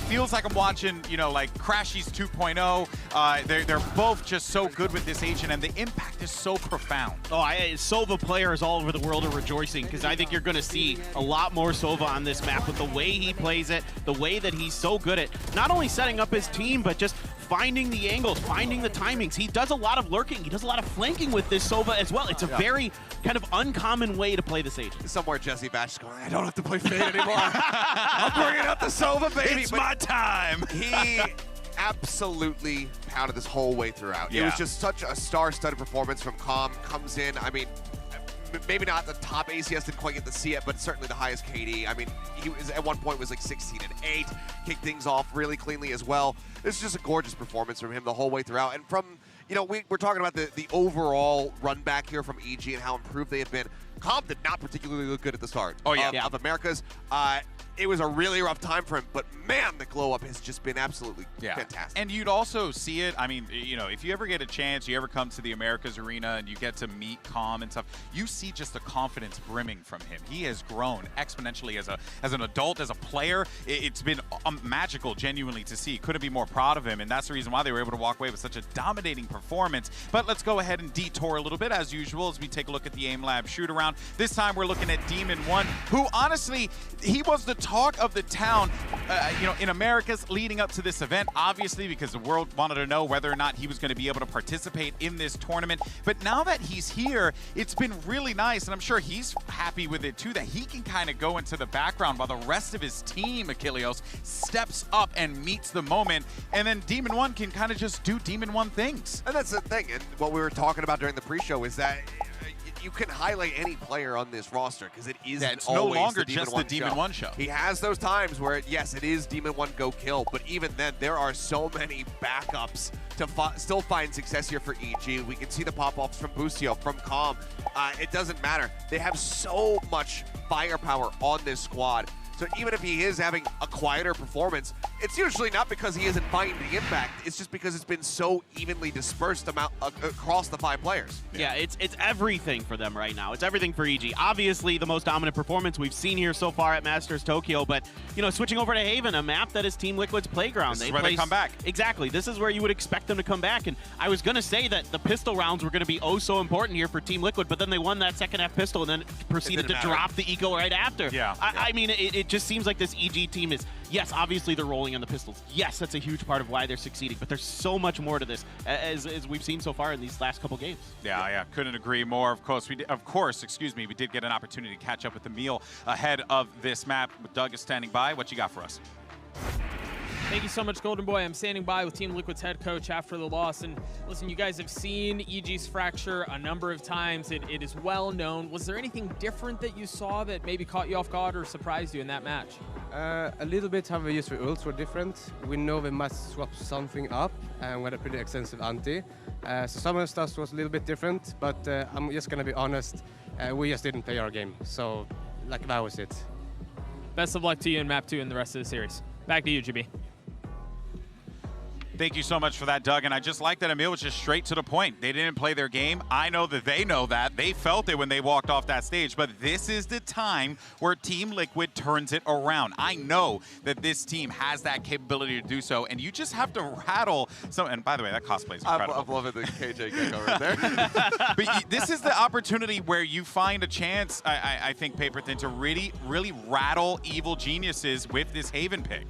feels like I'm watching, you know, like Crashies 2.0. They're both just so good with this agent, and the impact is so profound. Oh, Sova players all over the world are rejoicing, because I think you're going to see a lot more Sova on this map with the way he plays it, the way that he's so good at not only setting up his team, but just finding the angles, finding the timings. He does a lot of lurking. He does a lot of flanking with this Sova as well. It's a very kind of uncommon way to play this agent. Somewhere Jesse Batch is going, I don't have to play Fade anymore. I'm bringing up the Sova, baby. It's my time. He absolutely pounded this whole way throughout. It was just such a star-studded performance from Calm. Comes in, I mean, maybe not the top ACS, didn't quite get to see it, but certainly the highest KD. I mean, he was at one point was like 16-8, kicked things off really cleanly as well. This is just a gorgeous performance from him the whole way throughout. And from, you know, we're talking about the overall run back here from EG and how improved they have been. Calm did not particularly look good at the start of Americas. It was a really rough time for him, but man, the glow up has just been absolutely fantastic. And you'd also see it, I mean, you know, if you ever get a chance, you ever come to the Americas arena and you get to meet Calm and stuff, you see just the confidence brimming from him. He has grown exponentially as an adult, as a player. It's been magical, genuinely, to see. Couldn't be more proud of him, and that's the reason why they were able to walk away with such a dominating performance. But let's go ahead and detour a little bit, as usual, as we take a look at the Aim Lab shoot-around. This time we're looking at Demon One, who honestly, he was the talk of the town, you know, in Americas leading up to this event, obviously, because the world wanted to know whether or not he was going to be able to participate in this tournament. But now that he's here, it's been really nice, and I'm sure he's happy with it too, that he can kind of go into the background while the rest of his team, Achilleos, steps up and meets the moment, and then Demon One can kind of just do Demon One things. And that's the thing, and what we were talking about during the pre-show is that you can highlight any player on this roster because it is it's no longer just the Demon One show. He has those times where, yes, it is Demon One go kill, but even then, there are so many backups to still find success here for EG. We can see the pop-offs from Busio, from Calm. It doesn't matter. They have so much firepower on this squad. So even if he is having a quieter performance, it's usually not because he isn't finding the impact. It's just because it's been so evenly dispersed across the 5 players. Yeah, it's everything for them right now. It's everything for EG. Obviously, the most dominant performance we've seen here so far at Masters Tokyo, but, you know, switching over to Haven, a map that is Team Liquid's playground. This is where they come back. Exactly. This is where you would expect them to come back, and I was going to say that the pistol rounds were going to be oh so important here for Team Liquid, but then they won that second half pistol and then proceeded to drop the eco right after. I mean, it just seems like this EG team is, yes, obviously they're rolling on the pistols. Yes, that's a huge part of why they're succeeding, but there's so much more to this, as we've seen so far in these last couple games. Yeah, couldn't agree more. Of course, we did get an opportunity to catch up with Emil ahead of this map. Doug is standing by. What you got for us? Thank you so much, Golden Boy. I'm standing by with Team Liquid's head coach after the loss. And listen, you guys have seen EG's Fracture a number of times. It is well known. Was there anything different that you saw that maybe caught you off guard or surprised you in that match? A little bit how we used for ults were different. We know we must swap something up, and we had a pretty extensive anti. So some of the stuff was a little bit different, but I'm just going to be honest, we just didn't play our game. So, like, that was it. Best of luck to you in Map 2 and the rest of the series. Back to you, GB. Thank you so much for that, Doug. And I just like that Emil was just straight to the point. They didn't play their game. I know that they know that. They felt it when they walked off that stage. But this is the time where Team Liquid turns it around. I know that this team has that capability to do so. And you just have to rattle some. And by the way, that cosplay is incredible. I'm loving the KJ gecko right there. But this is the opportunity where you find a chance, I think, Paperthin, to really rattle Evil Geniuses with this Haven pick.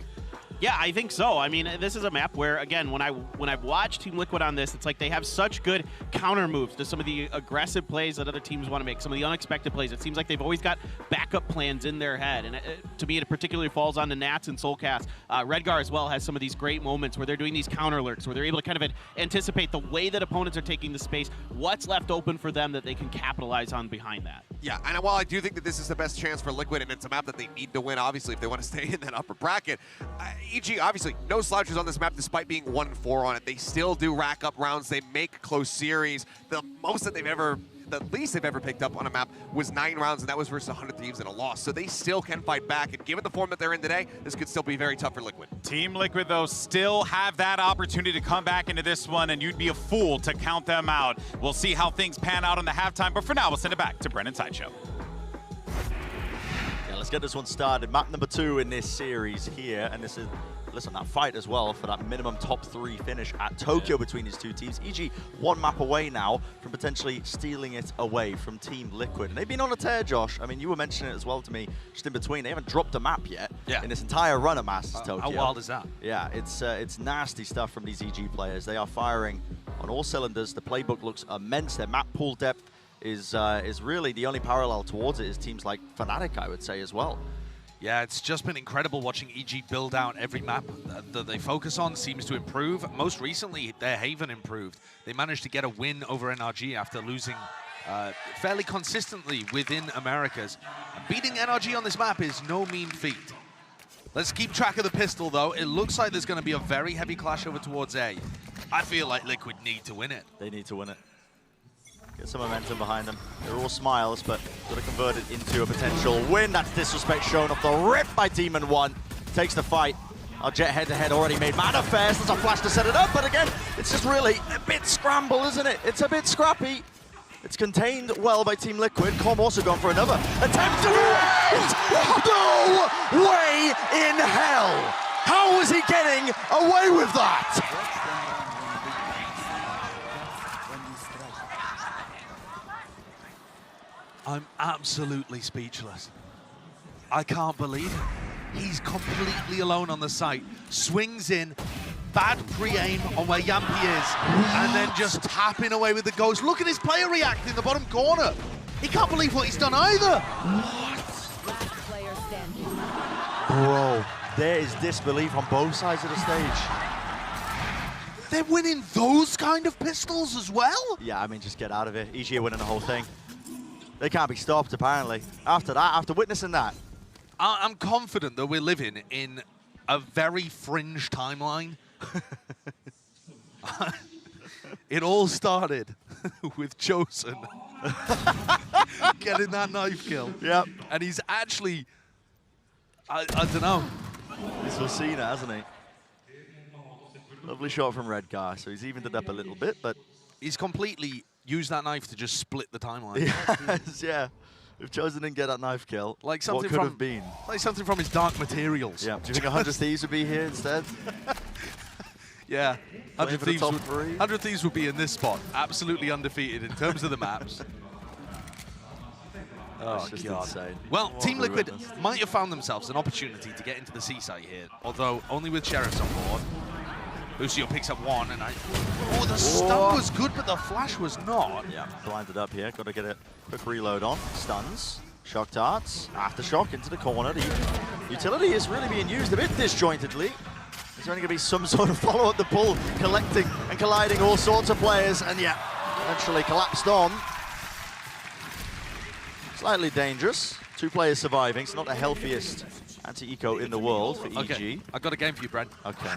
Yeah, I think so. I mean, this is a map where, again, when I've watched Team Liquid on this, it's like they have such good counter moves to some of the aggressive plays that other teams want to make, some of the unexpected plays. It seems like they've always got backup plans in their head, and to me, it particularly falls on the Nats and Soulcast. Redgar as well has some of these great moments where they're doing these counter lurks, where they're able to kind of anticipate the way that opponents are taking the space, what's left open for them that they can capitalize on behind that. Yeah, and while I do think that this is the best chance for Liquid, and it's a map that they need to win, obviously, if they want to stay in that upper bracket, EG, obviously, no slouches on this map despite being 1-4 on it. They still do rack up rounds. They make close series. The least they've ever picked up on a map was 9 rounds, and that was versus 100 Thieves in a loss. So they still can fight back, and given the form that they're in today, this could still be very tough for Liquid. Team Liquid, though, still have that opportunity to come back into this one, and you'd be a fool to count them out. We'll see how things pan out in the halftime, but for now, we'll send it back to Brennan Sideshow. Yeah, let's get this one started. Map number 2 in this series here, and this is, listen, that fight as well for that minimum top 3 finish at Tokyo between these two teams. EG 1 map away now from potentially stealing it away from Team Liquid. And they've been on a tear, Josh. I mean, you were mentioning it as well to me just in between. They haven't dropped a map yet in this entire run of Masters Tokyo. How wild is that? Yeah, it's nasty stuff from these EG players. They are firing on all cylinders. The playbook looks immense. Their map pool depth is really the only parallel towards it is teams like Fnatic, I would say, as well. Yeah, it's just been incredible watching EG build out every map that they focus on seems to improve. Most recently, their Haven improved. They managed to get a win over NRG after losing fairly consistently within Americas. Beating NRG on this map is no mean feat. Let's keep track of the pistol, though. It looks like there's going to be a very heavy clash over towards A. I feel like Liquid need to win it. They need to win it. Get some momentum behind them. They're all smiles, but got to convert it into a potential win. That's disrespect shown off the rip by Team and One. Takes the fight. Our Jet head-to-head already made manifest. There's a flash to set it up, but again, it's just really a bit scramble, isn't it? It's a bit scrappy. It's contained well by Team Liquid. Com also gone for another attempt to end! No way in hell! How was he getting away with that? I'm absolutely speechless. I can't believe it. He's completely alone on the site. Swings in, bad pre-aim on where Yampi is, and then just tapping away with the ghost. Look at his player react in the bottom corner. He can't believe what he's done either. Bro, there is disbelief on both sides of the stage. They're winning those kind of pistols as well? Yeah, I mean, just get out of it. EG are winning the whole thing. They can't be stopped, apparently. After that, after witnessing that. I'm confident that we're living in a very fringe timeline. It all started with Chosen getting that knife kill. Yep. And he's actually, I don't know. He's Lucina, hasn't he? Lovely shot from Redgar, so he's evened it up a little bit, but... He's completely used that knife to just split the timeline. Yes, yeah. If Chosen didn't get that knife kill, like something what could from, have been? Like something from his Dark Materials. Yeah. Do you think 100 Thieves would be here instead? Yeah. 100 Thieves, Thieves would be in this spot. Absolutely undefeated in terms of the maps. Oh, just insane. Well, What Team have we Liquid witnessed? might have found themselves an opportunity to get into the C-site here, although only with Sheriffs on board. Lucio picks up one, and oh, the stun was good, but the flash was not. Yeah, blinded up here. Got to get a quick reload on. Stuns, shock darts, aftershock into the corner. The utility is really being used a bit disjointedly. Is there only going to be some sort of follow up the pull, collecting and colliding all sorts of players, and yeah, eventually collapsed on. Slightly dangerous. 2 players surviving, so not the healthiest anti-eco in the world for EG. Okay, I've got a game for you, Brent. Okay.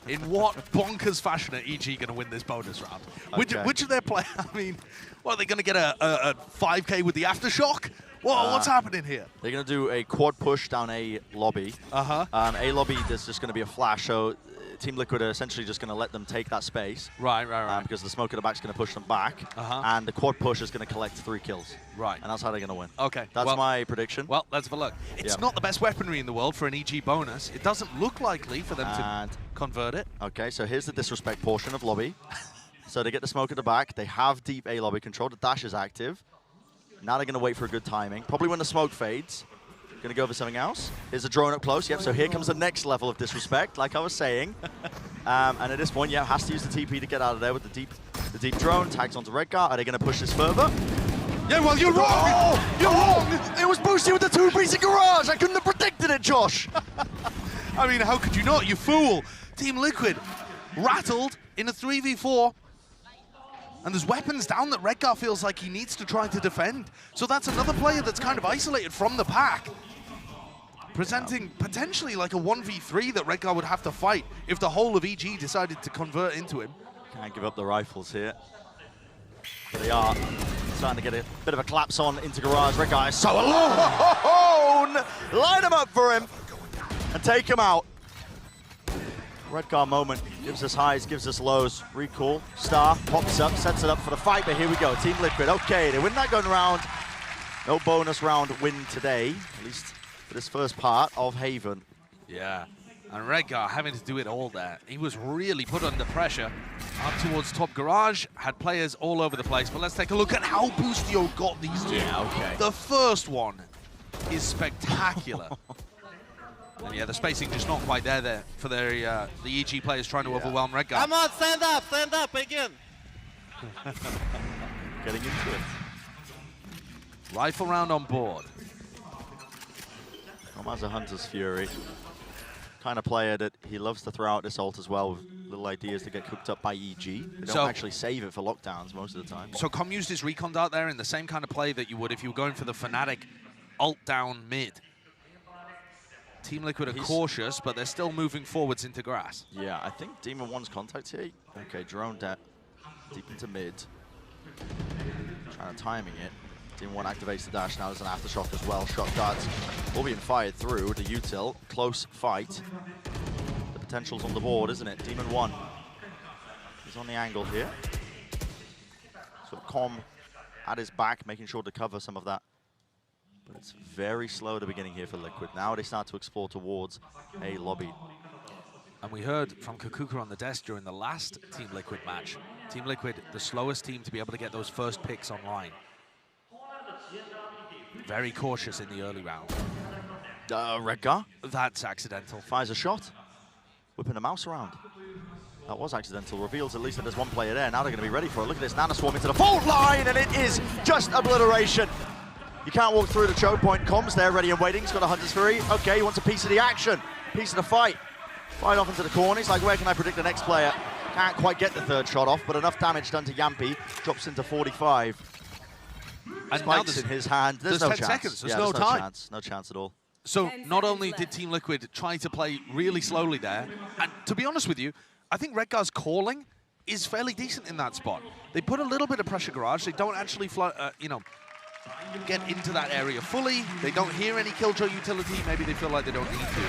In what bonkers fashion are EG going to win this bonus round? Okay. Which of their players, I mean, what, are they going to get a 5K with the Aftershock? What's happening here? They're going to do a quad push down A lobby. Uh-huh. A lobby, there's just going to be a flash, so Team Liquid are essentially just going to let them take that space. Right. Because the smoke at the back is going to push them back, and the quad push is going to collect 3 kills. Right. And that's how they're going to win. Okay. That's my prediction. Well, let's have a look. It's not the best weaponry in the world for an EG bonus. It doesn't look likely for them to convert it. Okay, so here's the disrespect portion of lobby. So they get the smoke at the back. They have deep A lobby control. The dash is active. Now they're going to wait for a good timing. Probably when the smoke fades. Going to go for something else. Here's a drone up close. Yep, so here comes the next level of disrespect, like I was saying. And at this point, has to use the TP to get out of there with the deep drone. Tags onto Redgar. Are they going to push this further? Yeah, well, you're wrong! Oh, you're wrong! It was boosted with the 2-piece garage! I couldn't have predicted it, Josh! I mean, how could you not, you fool? Team Liquid rattled in a 3v4. And there's weapons down that Redgar feels like he needs to try to defend. So that's another player that's kind of isolated from the pack. Presenting potentially like a 1v3 that Redgar would have to fight if the whole of EG decided to convert into him. Can't give up the rifles here. But they are starting to get a bit of a collapse on into garage. Redgar is so alone! Line him up for him and take him out. Redgar moment, gives us highs, gives us lows. Recall, Star, pops up, sets it up for the fight, but here we go. Team Liquid, okay, they win that gun round. No bonus round win today, at least for this first part of Haven. Yeah, and Redgar having to do it all there. He was really put under pressure up towards top garage, had players all over the place, but let's take a look at how Boostio got these two. Yeah, okay. The first one is spectacular. And yeah, the spacing just not quite there for their the EG players trying to overwhelm Redgar. Come on, stand up again. Getting into it. Rifle round on board. Tom has a Hunter's Fury. Kind of player that he loves to throw out this ult as well with little ideas to get cooked up by EG. They don't actually save it for lockdowns most of the time. So Com used his recon dart there in the same kind of play that you would if you were going for the Fnatic ult down mid. Team Liquid are cautious, but they're still moving forwards into grass. Yeah, I think Demon 1's contact here. Okay, drone deep into mid. Trying to timing it. Demon 1 activates the dash. Now there's an aftershock as well. Shot darts all being fired through the util. Close fight. The potential's on the board, isn't it? Demon 1 is on the angle here. So Com at his back, making sure to cover some of that. But it's very slow at the beginning here for Liquid. Now they start to explore towards a lobby. And we heard from Kakuka on the desk during the last Team Liquid match. Team Liquid, the slowest team to be able to get those first picks online. Very cautious in the early round. Redgar? That's accidental. Fires a shot. Whipping a mouse around. That was accidental. Reveals at least that there's one player there. Now they're going to be ready for it. Look at this. Nana Swarm into the fault line, and it is just obliteration. You can't walk through the choke point. Comms there, ready and waiting. He's got a Hunter's Fury. Okay, he wants a piece of the action, piece of the fight. Right off into the corner. He's like, where can I predict the next player? Can't quite get the third shot off, but enough damage done to Yampi. Drops into 45. And spikes in his hand. There's no 10 chance. seconds. There's yeah, no time. Chance. No chance at all. So not only did Team Liquid try to play really slowly there, and to be honest with you, I think Redgar's calling is fairly decent in that spot. They put a little bit of pressure garage. They don't actually get into that area fully. They don't hear any Killjoy utility. Maybe they feel like they don't need to.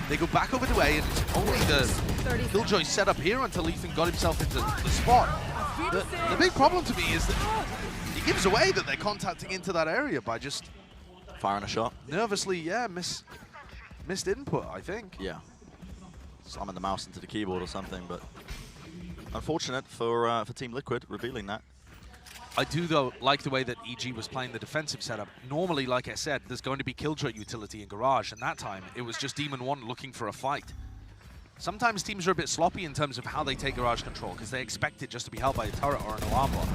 They go back over to A, and it's only the Killjoy set up here until Ethan got himself into the spot. The big problem to me is that he gives away that they're contacting into that area by just firing a shot. Nervously, missed input, I think. Yeah. Slamming the mouse into the keyboard or something, but unfortunate for Team Liquid revealing that. I do, though, like the way that EG was playing the defensive setup. Normally, like I said, there's going to be Killjoy utility in Garage, and that time, it was just Demon 1 looking for a fight. Sometimes teams are a bit sloppy in terms of how they take Garage control, because they expect it just to be held by a turret or an alarm bot.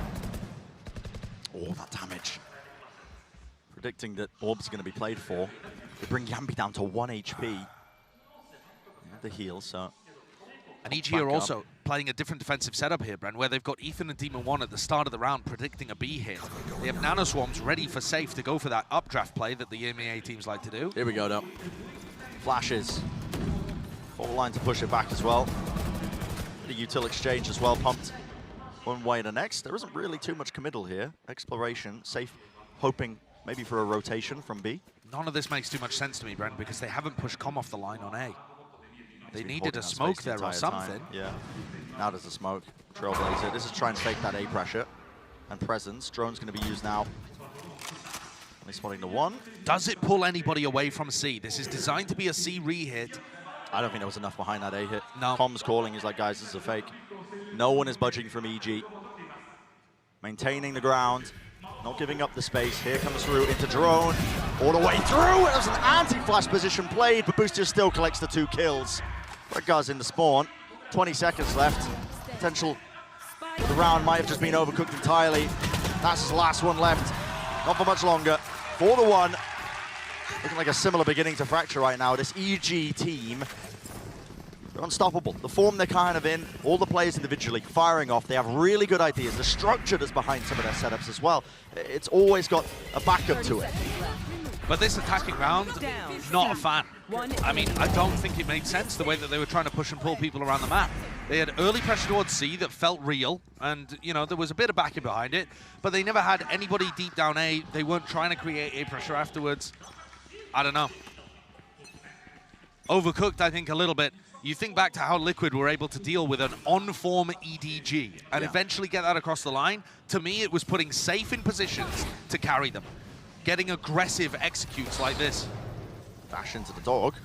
Oh, that damage. Predicting that Orb's going to be played for. They bring Yampi down to 1 HP. The heal, so... And EG are also playing a different defensive setup here, Bren, where they've got Ethan and Demon 1 at the start of the round predicting a B hit. They have nanoswarms ready for safe to go for that updraft play that the EMEA teams like to do. Here we go, though. Flashes. Full line to push it back as well. The util exchange as well, pumped one way to the next. There isn't really too much committal here. Exploration, safe, hoping maybe for a rotation from B. None of this makes too much sense to me, Bren, because they haven't pushed Com off the line on A. They needed a smoke there or something. Yeah. Now there's a smoke. Trailblazer. This is trying to fake that A pressure and presence. Drone's going to be used now. Only spotting the one. Does it pull anybody away from C? This is designed to be a C re-hit. I don't think there was enough behind that A hit. No. Com's calling. He's like, guys, this is a fake. No one is budging from EG. Maintaining the ground. Not giving up the space. Here comes through into Drone. All the way through. It was an anti-flash position played, but Boostio still collects the 2 kills. Redgar's in the spawn. 20 seconds left. Potential the round might have just been overcooked entirely. That's his last one left. Not for much longer. For the one. Looking like a similar beginning to Fracture right now. This EG team, they're unstoppable. The form they're kind of in, all the players individually firing off. They have really good ideas. The structure that's behind some of their setups as well. It's always got a backup to it. But this attacking round, not a fan. I mean, I don't think it made sense the way that they were trying to push and pull people around the map. They had early pressure towards C that felt real, and, you know, there was a bit of backing behind it, but they never had anybody deep down A. They weren't trying to create A pressure afterwards. I don't know. Overcooked, I think, a little bit. You think back to how Liquid were able to deal with an on-form EDG and eventually get that across the line. To me, it was putting Safe in positions to carry them. Getting aggressive executes like this. Dash into the dog.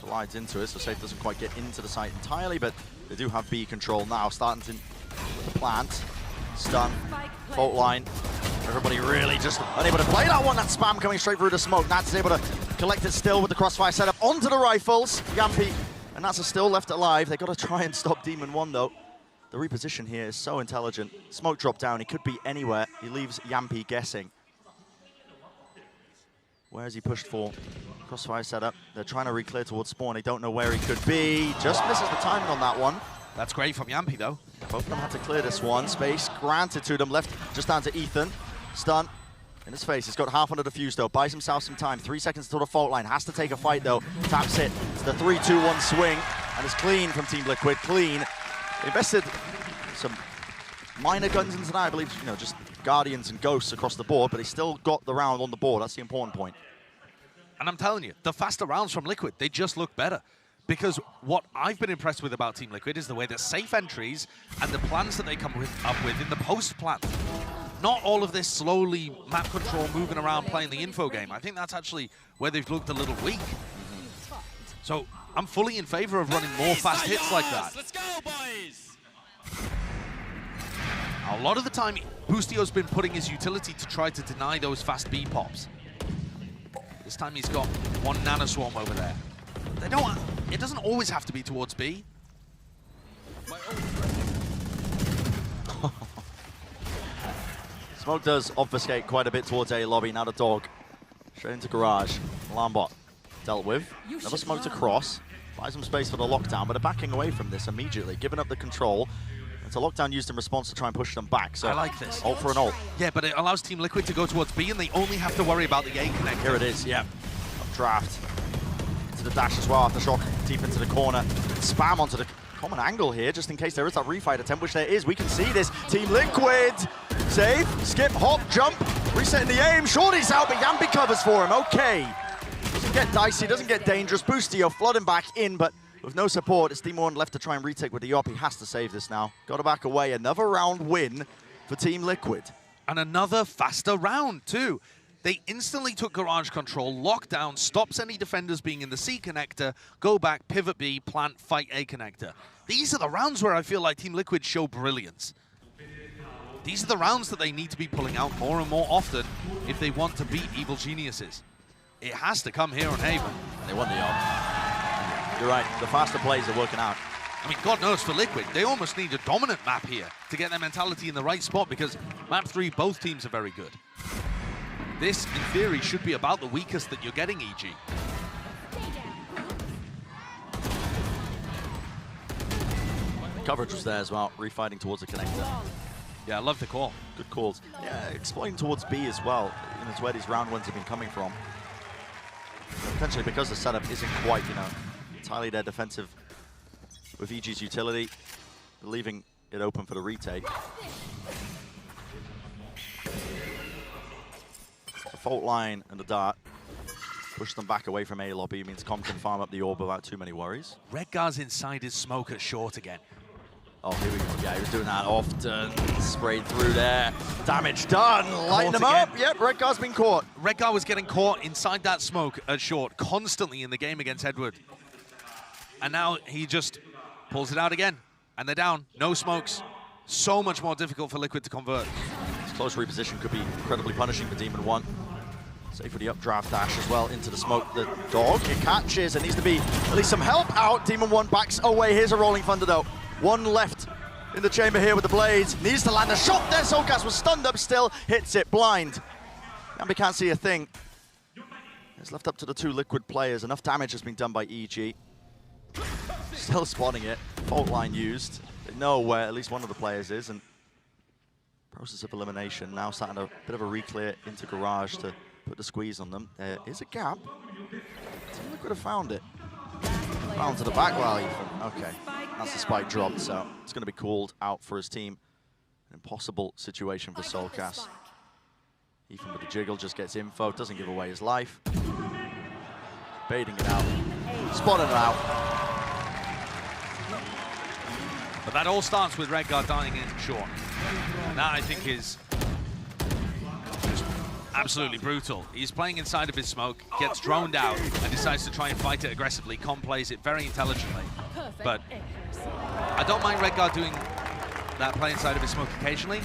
Collides into it, so Safe doesn't quite get into the site entirely, but they do have B control now. Starting to with the plant. Stun. Fault line. Everybody really just unable to play that one. That spam coming straight through the smoke. Nats is able to collect it still with the crossfire setup onto the rifles. Yampy and Nats are still left alive. They got to try and stop Demon 1 though. The reposition here is so intelligent. Smoke drop down. He could be anywhere. He leaves Yampy guessing. Where is he pushed for? Crossfire setup. They're trying to re-clear towards spawn. They don't know where he could be. Just misses the timing on that one. That's great from Yampy though. Both of them had to clear this one. Space granted to them. Left just down to Ethan. Stun in his face. He's got half on the defuse though. Buys himself some time. 3 seconds to the fault line. Has to take a fight though. Taps it. It's the 3-2-1 swing. And it's clean from Team Liquid. Clean. They invested some minor guns into that. I believe, you know, just Guardians and Ghosts across the board, but they still got the round on the board. That's the important point. And I'm telling you, the faster rounds from Liquid, they just look better. Because what I've been impressed with about Team Liquid is the way that Safe entries and the plans that they come up with in the post-plan. Not all of this slowly map control, moving around, playing the info game. I think that's actually where they've looked a little weak. So I'm fully in favor of running more fast hits like that. Let's go, boys! A lot of the time, Boostio's been putting his utility to try to deny those fast B pops. This time he's got one nanoswarm over there. They don't. It doesn't always have to be towards B. Smoke does obfuscate quite a bit towards A lobby. Now the dog straight into garage. Alarm bot dealt with. Never smoked across. Buys some space for the lockdown, but they're backing away from this immediately, giving up the control. It's a lockdown used in response to try and push them back. So I like this. Ult for an ult. Yeah, but it allows Team Liquid to go towards B, and they only have to worry about the A connect. Here it is. Yeah. Updraft. To the dash as well after shock deep into the corner. Spam onto the common angle here, just in case there is that refight attempt, which there is. We can see this. Team Liquid. Save, skip, hop, jump. Resetting the aim. Shorty's out, but Yampy covers for him. Okay. Doesn't get dicey, doesn't get dangerous. Boostio flooding back in, but with no support, it's Team 1 left to try and retake with the op. He has to save this now. Got to back away. Another round win for Team Liquid. And another faster round, too. They instantly took garage control, lockdown, stops any defenders being in the C connector, go back, pivot B, plant, fight A connector. These are the rounds where I feel like Team Liquid show brilliance. These are the rounds that they need to be pulling out more and more often if they want to beat Evil Geniuses. It has to come here on Haven. They won the op. You're right, the faster plays are working out. I mean, God knows for Liquid, they almost need a dominant map here to get their mentality in the right spot, because map 3, both teams are very good. This, in theory, should be about the weakest that you're getting, EG. Coverage was there as well, refighting towards the connector. Yeah, I love the call. Good calls. Yeah, exploiting towards B as well. And it's where these round ones have been coming from. Potentially because the setup isn't quite, you know, entirely their defensive with EG's utility, leaving it open for the retake. The fault line and the dart. Push them back away from A lobby. Means Com can farm up the orb without too many worries. Redgar's inside his smoke at short again. Oh, here we go. Yeah, he was doing that often. Sprayed through there. Damage done. Lighten him up. Yep, Redgar's been caught. Redgar was getting caught inside that smoke at short constantly in the game against Edward. And now he just pulls it out again. And they're down. No smokes. So much more difficult for Liquid to convert. This close reposition could be incredibly punishing for Demon 1. Safe for the updraft dash as well into the smoke. The dog, it catches. It needs to be at least some help out. Demon 1 backs away. Here's a Rolling Thunder though. One left in the chamber here with the blades. Needs to land a shot there. Soulcast was stunned up still. Hits it blind. Gambi can't see a thing. It's left up to the two Liquid players. Enough damage has been done by EG. Still spotting it. Fault line used. They know where at least one of the players is. And process of elimination. Now starting a bit of a re-clear into Garage to put the squeeze on them. There is a gap. Team Liquid have found it. Found to the back value. Okay. That's the spike dropped, so it's going to be called out for his team. An impossible situation for Soulcast. Ethan with the jiggle just gets info, doesn't give away his life. Baiting it out, spotting it out. But that all starts with Redgar dying in short. And that, I think, is just absolutely brutal. He's playing inside of his smoke, gets droned out, and decides to try and fight it aggressively. Com plays it very intelligently. But I don't mind Redgar doing that play inside of his smoke occasionally,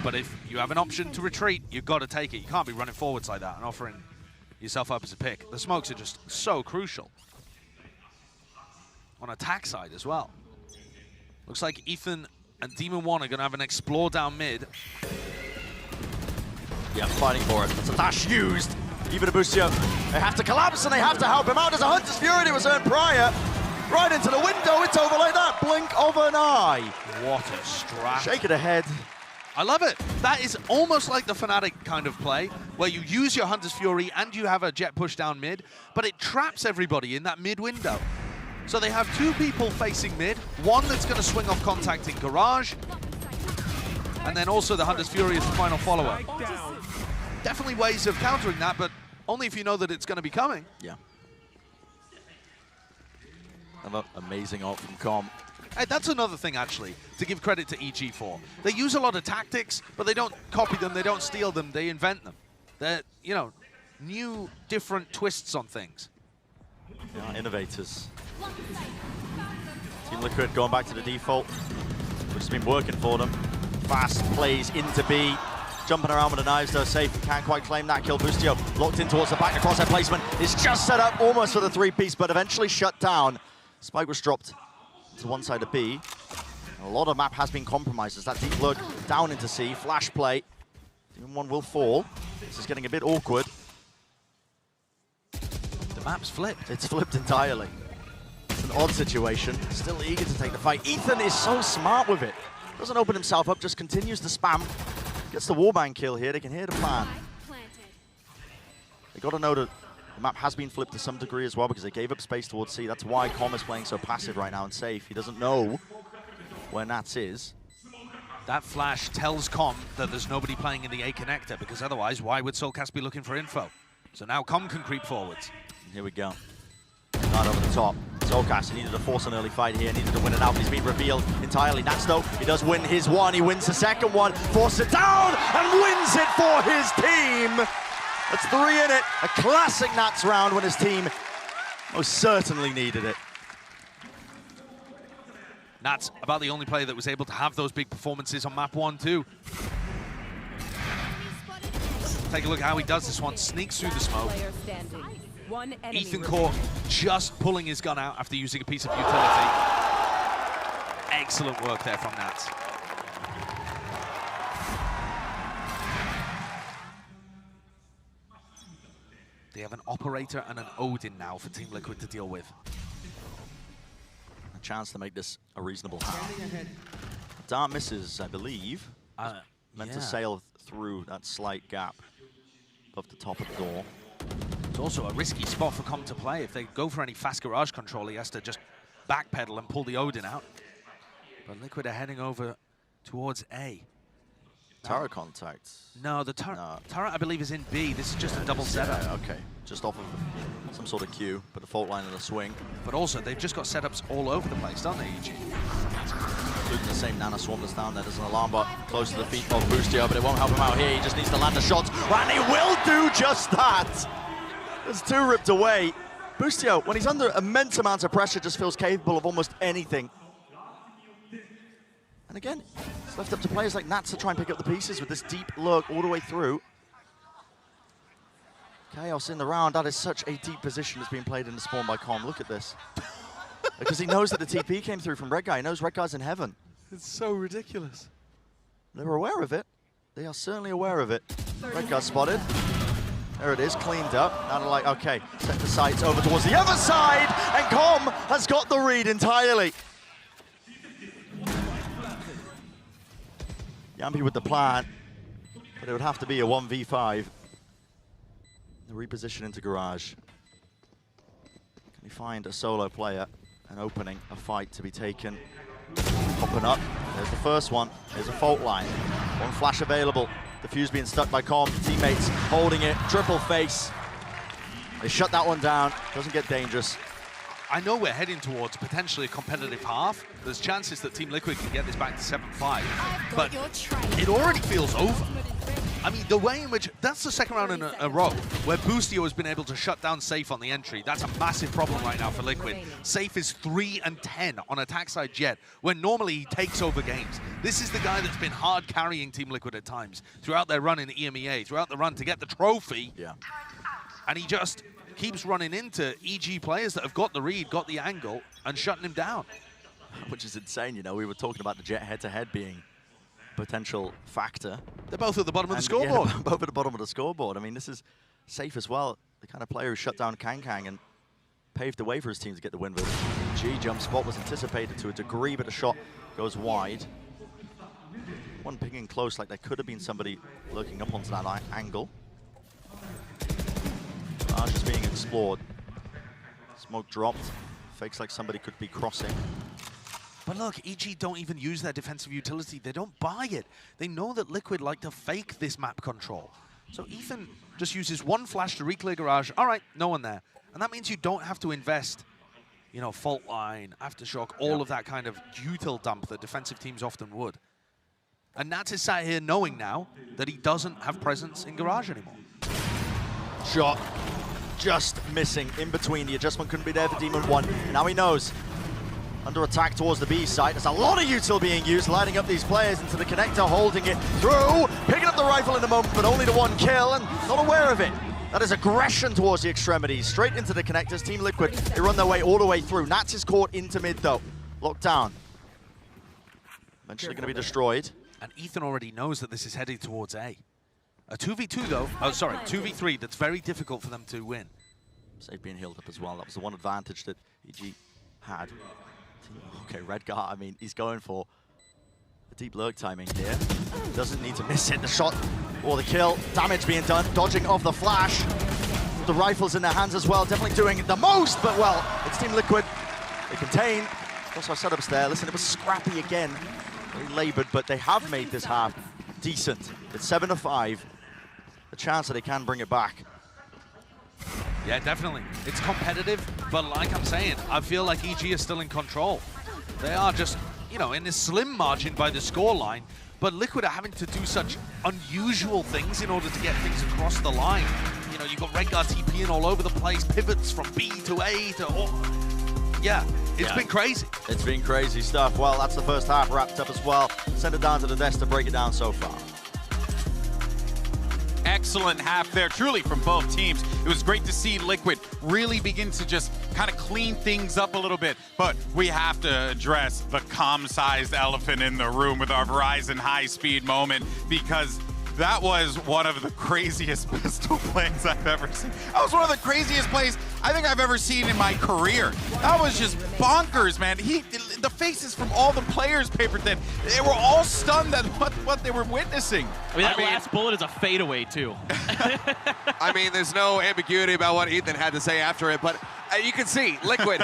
but if you have an option to retreat, you've got to take it. You can't be running forwards like that and offering yourself up as a pick. The smokes are just so crucial. On attack side as well. Looks like Ethan and Demon 1 are going to have an explore down mid. Yeah, fighting for it. It's a dash used. Even Abusio, they have to collapse and they have to help him out. There's a Hunter's Fury that was earned prior. Right into the window, it's over like that. Blink of an eye. What a strat. Shake it ahead. I love it. That is almost like the Fnatic kind of play, where you use your Hunter's Fury and you have a jet push down mid, but it traps everybody in that mid window. So they have two people facing mid, one that's going to swing off contact in Garage, and then also the Hunter's Fury is the final follower. Definitely ways of countering that, but only if you know that it's going to be coming. Yeah. Another amazing ult from Com. Hey, that's another thing, actually, to give credit to EG for. They use a lot of tactics, but they don't copy them, they don't steal them, they invent them. They're, you know, new, different twists on things. Yeah, innovators. Team Liquid going back to the default, which has been working for them. Fast plays into B. Jumping around with the knives though, safe. Can't quite claim that kill. Bustio locked in towards the back. Across their placement is just set up almost for the three-piece, but eventually shut down. Spike was dropped to one side of B. And a lot of map has been compromised as that deep look down into C. Flash play. Demon 1 will fall. This is getting a bit awkward. The map's flipped. It's flipped entirely. It's an odd situation. Still eager to take the fight. Ethan is so smart with it. Doesn't open himself up, just continues to spam. Gets the warband kill here. They can hear the plan. They got to know that the map has been flipped to some degree as well because they gave up space towards C. That's why Com is playing so passive right now and safe. He doesn't know where Nats is. That flash tells Com that there's nobody playing in the A connector, because otherwise, why would Soulcast be looking for info? So now Com can creep forwards. Here we go. Right over the top. Soulcast, he needed to force an early fight here, needed to win it out. He's been revealed entirely. Nats, though, he does win his one. He wins the second one, forces it down, and wins it for his team. That's 3 in it. A classic Nats round when his team most certainly needed it. Nats about the only player that was able to have those big performances on map 1 too. Take a look at how he does this one. Sneaks through the smoke. Ethan caught just pulling his gun out after using a piece of utility. Excellent work there from Nats. They have an Operator and an Odin now for Team Liquid to deal with. A chance to make this a reasonable half. Dart misses, I believe. Meant to sail through that slight gap above the top of the door. It's also a risky spot for Com to play. If they go for any fast garage control, he has to just backpedal and pull the Odin out. But Liquid are heading over towards A. Turret contact. No, the turret, I believe, is in B. This is just a double setup. Yeah, okay. Just off of some sort of queue, but a fault line and a swing. But also, they've just got setups all over the place, don't they, EG? Including the same Nana Swarm that's down there. There's an alarm bot close to the feet of Boostio, but it won't help him out here. He just needs to land a shot, and he will do just that. There's 2 ripped away. Boostio, when he's under immense amounts of pressure, just feels capable of almost anything. And again, it's left up to players like Nats to try and pick up the pieces with this deep lurk all the way through. Chaos in the round. That is such a deep position that's being played in the spawn by Com. Look at this. Because he knows that the TP came through from Red Guy. He knows Red Guy's in heaven. It's so ridiculous. They're aware of it. They are certainly aware of it. Red Guy spotted. There it is, cleaned up. Now they're like, okay, set the sights over towards the other side, and Com has got the read entirely. Yampi with the plan, but it would have to be a 1v5. The reposition into garage. Can he find a solo player, an opening, a fight to be taken? Popping up, there's the first one. There's a fault line. One flash available. The fuse being stuck by Com. Teammates holding it, triple face. They shut that one down, doesn't get dangerous. I know we're heading towards potentially a competitive half. There's chances that Team Liquid can get this back to 7-5, but it already feels over. I mean, the way in which, that's the second round in a row where Boostio has been able to shut down Safe on the entry. That's a massive problem right now for Liquid. Safe is 3-10 on attack side Jet, when normally he takes over games. This is the guy that's been hard carrying Team Liquid at times, throughout their run in EMEA, throughout the run to get the trophy. Yeah. And he just keeps running into EG players that have got the read, got the angle, and shutting him down. Which is insane, you know, we were talking about the Jet head-to-head being a potential factor. They're both at the bottom of the scoreboard. Yeah, both at the bottom of the scoreboard. I mean, this is Safe as well, the kind of player who shut down Kang and paved the way for his team to get the win. But G jump spot was anticipated to a degree, but the shot goes wide. One pinging close, like there could have been somebody looking up onto that angle. Garage is being explored. Smoke dropped. Fakes like somebody could be crossing. But look, EG don't even use their defensive utility. They don't buy it. They know that Liquid like to fake this map control. So Ethan just uses one flash to re-clear garage. All right, no one there. And that means you don't have to invest, you know, fault line, aftershock, all of that kind of util dump that defensive teams often would. And Nats is sat here knowing now that he doesn't have presence in garage anymore. Shot just missing in between. The adjustment couldn't be there for Demon 1. Now he knows. Under attack towards the B site. There's a lot of util being used, lighting up these players into the connector, holding it through, picking up the rifle in a moment, but only the one kill, and not aware of it. That is aggression towards the extremities, straight into the connectors. Team Liquid, they run their way all the way through. Nats is caught into mid though. Locked down. Eventually going to be destroyed. And Ethan already knows that this is headed towards A. A 2v2 though, oh sorry, 2v3, that's very difficult for them to win. Safe being healed up as well. That was the one advantage that EG had. Okay, Red Guard, I mean, he's going for a deep lurk timing here. Doesn't need to miss it. The shot or the kill. Damage being done. Dodging off the flash. The rifles in their hands as well. Definitely doing the most, but well, it's Team Liquid. They contain. Also, setups there. Listen, it was scrappy again. Very labored, but they have made this half decent. It's 7-5. A chance that they can bring it back. Yeah, definitely. It's competitive, but like I'm saying, I feel like EG is still in control. They are just, you know, in a slim margin by the scoreline, but Liquid are having to do such unusual things in order to get things across the line. You know, you've got Red Guard TPing all over the place, pivots from B to A to yeah, it's been crazy. It's been crazy stuff. Well, that's the first half wrapped up as well. Send it down to the desk to break it down so far. Excellent half there, truly, from both teams. It was great to see Liquid really begin to just kind of clean things up a little bit, but we have to address the calm-sized elephant in the room with our Verizon high-speed moment, because that was one of the craziest pistol plays I've ever seen. That was one of the craziest plays I think I've ever seen in my career. That was just bonkers, man. The faces from all the players, Paper Thin, they were all stunned at what they were witnessing. I mean, that last bullet is a fadeaway, too. I mean, there's no ambiguity about what Ethan had to say after it, but you can see Liquid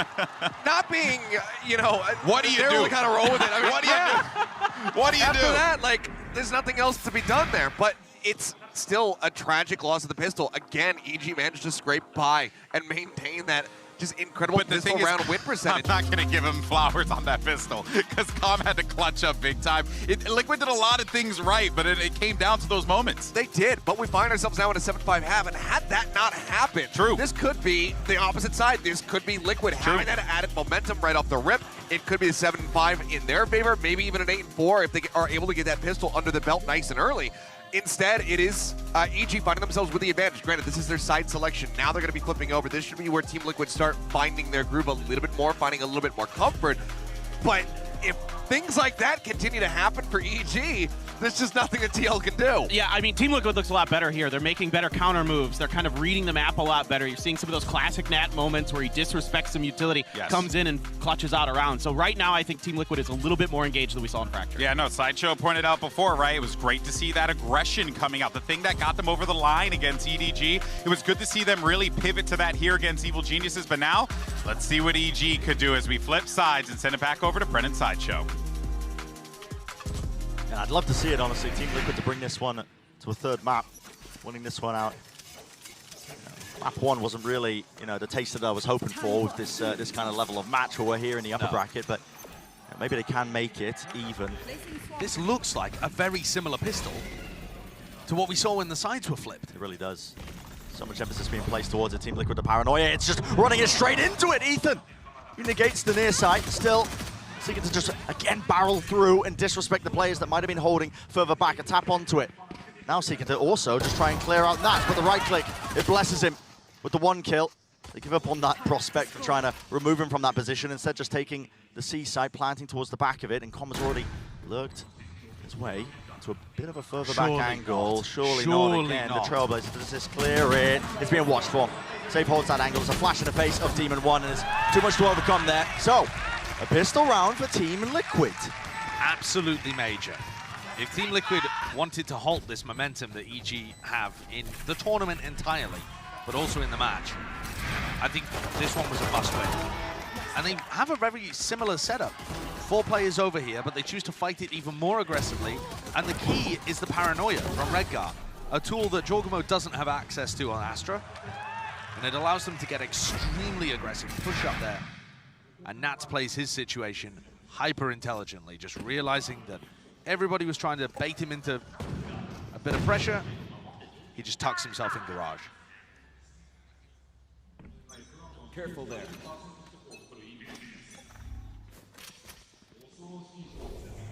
not being, you know, what do you do? They kind of roll with it. I mean, what do you do? What do you After do? that, like, there's nothing else to be done there. But it's still a tragic loss of the pistol. Again, EG managed to scrape by and maintain that just incredible pistol round win percentage. I'm not going to give him flowers on that pistol because Com had to clutch up big time. Liquid did a lot of things right, but it came down to those moments. They did, but we find ourselves now in a 7-5 half, and had that not happened, this could be the opposite side. This could be Liquid having that added momentum right off the rip. It could be a 7-5 in their favor, maybe even an 8-4 if they are able to get that pistol under the belt nice and early. Instead, it is EG finding themselves with the advantage. Granted, this is their side selection. Now they're going to be flipping over. This should be where Team Liquid start finding their groove a little bit more, finding a little bit more comfort. But if things like that continue to happen for EG, there's just nothing that TL can do. Yeah, I mean, Team Liquid looks a lot better here. They're making better counter moves. They're kind of reading the map a lot better. You're seeing some of those classic Nat moments where he disrespects some utility, comes in and clutches out around. So right now, I think Team Liquid is a little bit more engaged than we saw in Fracture. Yeah, no, Sideshow pointed out before, right? It was great to see that aggression coming out. The thing that got them over the line against EDG. It was good to see them really pivot to that here against Evil Geniuses. But now, let's see what EG could do as we flip sides and send it back over to Brennan Sideshow. Yeah, I'd love to see it, honestly. Team Liquid to bring this one to a third map, winning this one out. Map 1 wasn't really, the taste that I was hoping for with this this kind of level of match where we're here in the upper bracket, but maybe they can make it even. This looks like a very similar pistol to what we saw when the sides were flipped. It really does. So much emphasis being placed towards it. Team Liquid, the paranoia. It's just running it straight into it, Ethan. He negates the near side, still seeking to just, again, barrel through and disrespect the players that might have been holding further back and tap onto it. Now seeking to also just try and clear out that, but the right click, it blesses him with the 1 kill. They give up on that prospect for trying to remove him from that position, instead just taking the C side, planting towards the back of it, and Com has already lurked his way to a bit of a further back angle. Surely not again. The Trailblazer does this clear it. It's being watched for. Safe holds that angle. There's a flash in the face of Demon 1, and there's too much to overcome there. So, a pistol round for Team Liquid. Absolutely major. If Team Liquid wanted to halt this momentum that EG have in the tournament entirely, but also in the match, I think this one was a must-win. And they have a very similar setup. 4 players over here, but they choose to fight it even more aggressively. And the key is the paranoia from Redgar, a tool that Jorgamo doesn't have access to on Astra. And it allows them to get extremely aggressive, push up there. And Nats plays his situation hyper intelligently, just realizing that everybody was trying to bait him into a bit of pressure. He just tucks himself in garage. Careful there.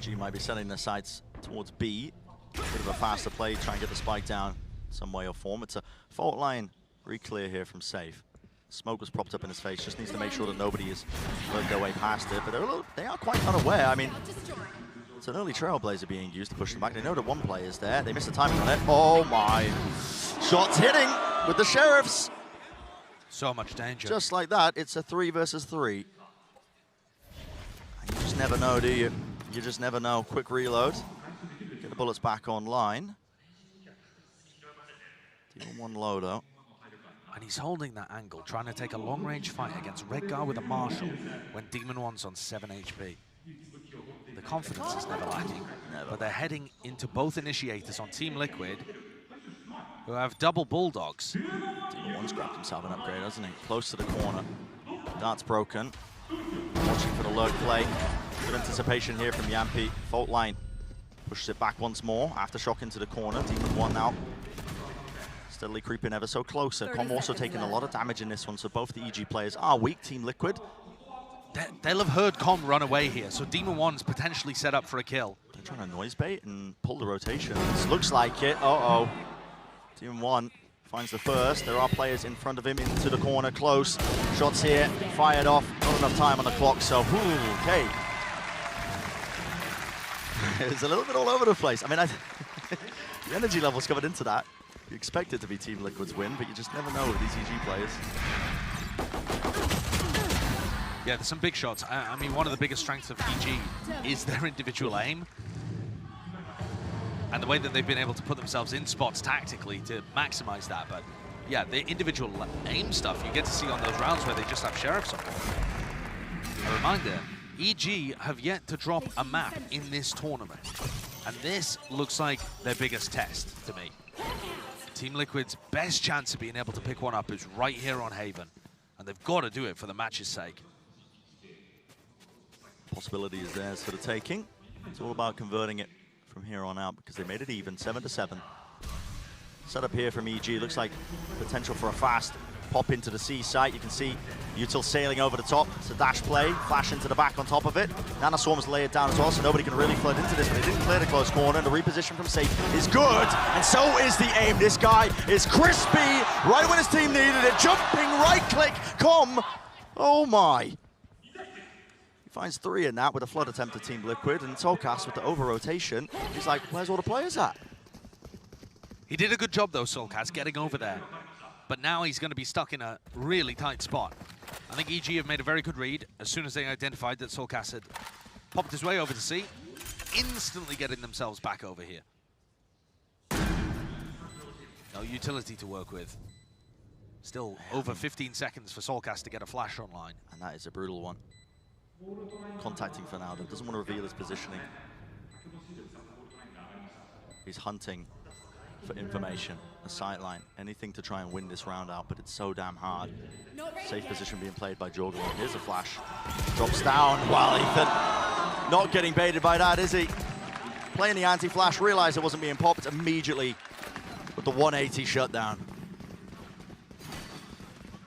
G might be sending their sights towards B. A bit of a faster play, try and get the spike down some way or form. It's a fault line re-clear here from Safe. Smoke was propped up in his face, just needs to make sure that nobody has worked their way past it, but they are quite unaware. I mean, it's an early Trailblazer being used to push them back. They know that 1 player's there. They missed the timing on it. Oh my. Shots hitting with the Sheriffs. So much danger. Just like that, it's a 3 versus 3. And you just never know, do you? You just never know. Quick reload. Get the bullets back online. Demon 1 low though. And he's holding that angle, trying to take a long-range fight against Redgar with a Marshal when Demon 1's on 7 HP. The confidence is never lacking, but they're heading into both initiators on Team Liquid, who have double Bulldogs. Demon 1's grabbed himself an upgrade, hasn't he? Close to the corner. Dart's broken. Watching for the lurk play. Good anticipation here from Yampi. Fault line pushes it back once more. Aftershock into the corner. Demon 1 now steadily creeping ever so closer. Com also taking a lot of damage in this one, so both the EG players are weak. Team Liquid. They'll have heard Com run away here, so Demon 1's potentially set up for a kill. They're trying to noise bait and pull the rotation. This looks like it. Uh-oh. Demon 1 finds the first. There are players in front of him into the corner, close. Shots here, fired off. Not enough time on the clock, so okay. It's a little bit all over the place. I mean, the energy levels covered into that. You expect it to be Team Liquid's win, but you just never know with these EG players. Yeah, there's some big shots. I mean, one of the biggest strengths of EG is their individual aim. And the way that they've been able to put themselves in spots tactically to maximize that. But yeah, the individual aim stuff you get to see on those rounds where they just have Sheriffs on. A reminder, EG have yet to drop a map in this tournament. And this looks like their biggest test to me. Team Liquid's best chance of being able to pick one up is right here on Haven. And they've got to do it for the match's sake. Possibility is theirs for the taking. It's all about converting it from here on out because they made it even, 7-7. Set up here from EG, looks like potential for a fast pop into the C site. You can see Util sailing over the top. It's a dash play, flash into the back on top of it. Nanaswarm's lay it down as well, so nobody can really flood into this, but they didn't clear the close corner, and the reposition from Safe is good, and so is the aim. This guy is crispy, right when his team needed it, jumping right-click, oh my. He finds 3 in that with a flood attempt at Team Liquid, and Solcast with the over-rotation. He's like, where's all the players at? He did a good job though, Solcast, getting over there. But now he's going to be stuck in a really tight spot. I think EG have made a very good read as soon as they identified that Solcast had popped his way over to C, instantly getting themselves back over here. No utility to work with. Still over 15 seconds for Solcast to get a flash online. And that is a brutal one. Contacting for now, though. Doesn't want to reveal his positioning. He's hunting for information, a sightline, anything to try and win this round out, but it's so damn hard. Safe position being played by Jorgen. Here's a flash. Drops down. Wow, Ethan not getting baited by that, is he? Playing the anti-flash, realized it wasn't being popped immediately with the 180 shutdown.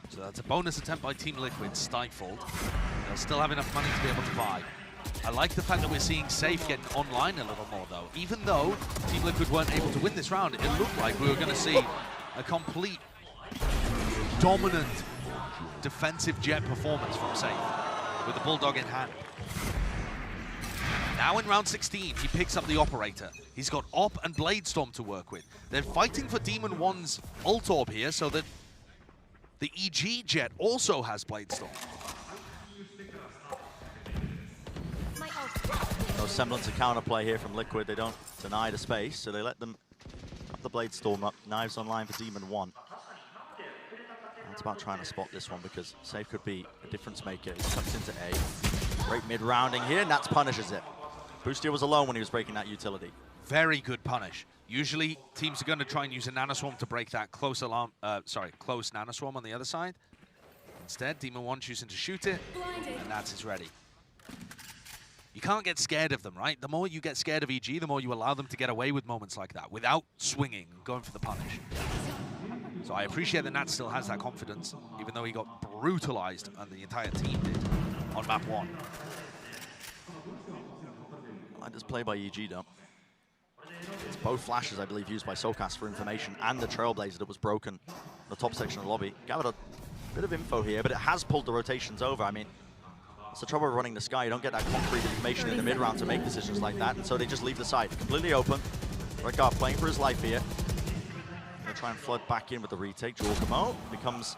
So that's a bonus attempt by Team Liquid, stifled. They'll still have enough money to be able to buy. I like the fact that we're seeing Safe getting online a little more, though. Even though Team Liquid weren't able to win this round, it looked like we were going to see a complete dominant defensive Jet performance from Safe, with the Bulldog in hand. Now in round 16, he picks up the Operator. He's got Op and Bladestorm to work with. They're fighting for Demon 1's ult orb here, so that the EG Jet also has Bladestorm. No semblance of counterplay here from Liquid. They don't deny the space, so they let them have the Bladestorm up. Knives online for Demon 1. And it's about trying to spot this one because Safe could be a difference maker. He tucks into A. Great mid-rounding here, and Nats punishes it. Boostia was alone when he was breaking that utility. Very good punish. Usually, teams are going to try and use a Nanoswarm to break that close Nanoswarm on the other side. Instead, Demon 1 choosing to shoot it, and Nats is ready. You can't get scared of them, right? The more you get scared of EG, the more you allow them to get away with moments like that without swinging and going for the punish. So I appreciate that Nat still has that confidence, even though he got brutalized, and the entire team did, on map 1. I like this play by EG, though. It's both flashes, I believe, used by Solcast for information, and the Trailblazer that was broken in the top section of the lobby. Gathered a bit of info here, but it has pulled the rotations over. I mean, it's the trouble running the sky. You don't get that concrete information in the mid-round to make decisions like that, and so they just leave the site completely open. Redguard playing for his life here. Gonna try and flood back in with the retake. Jorgamo becomes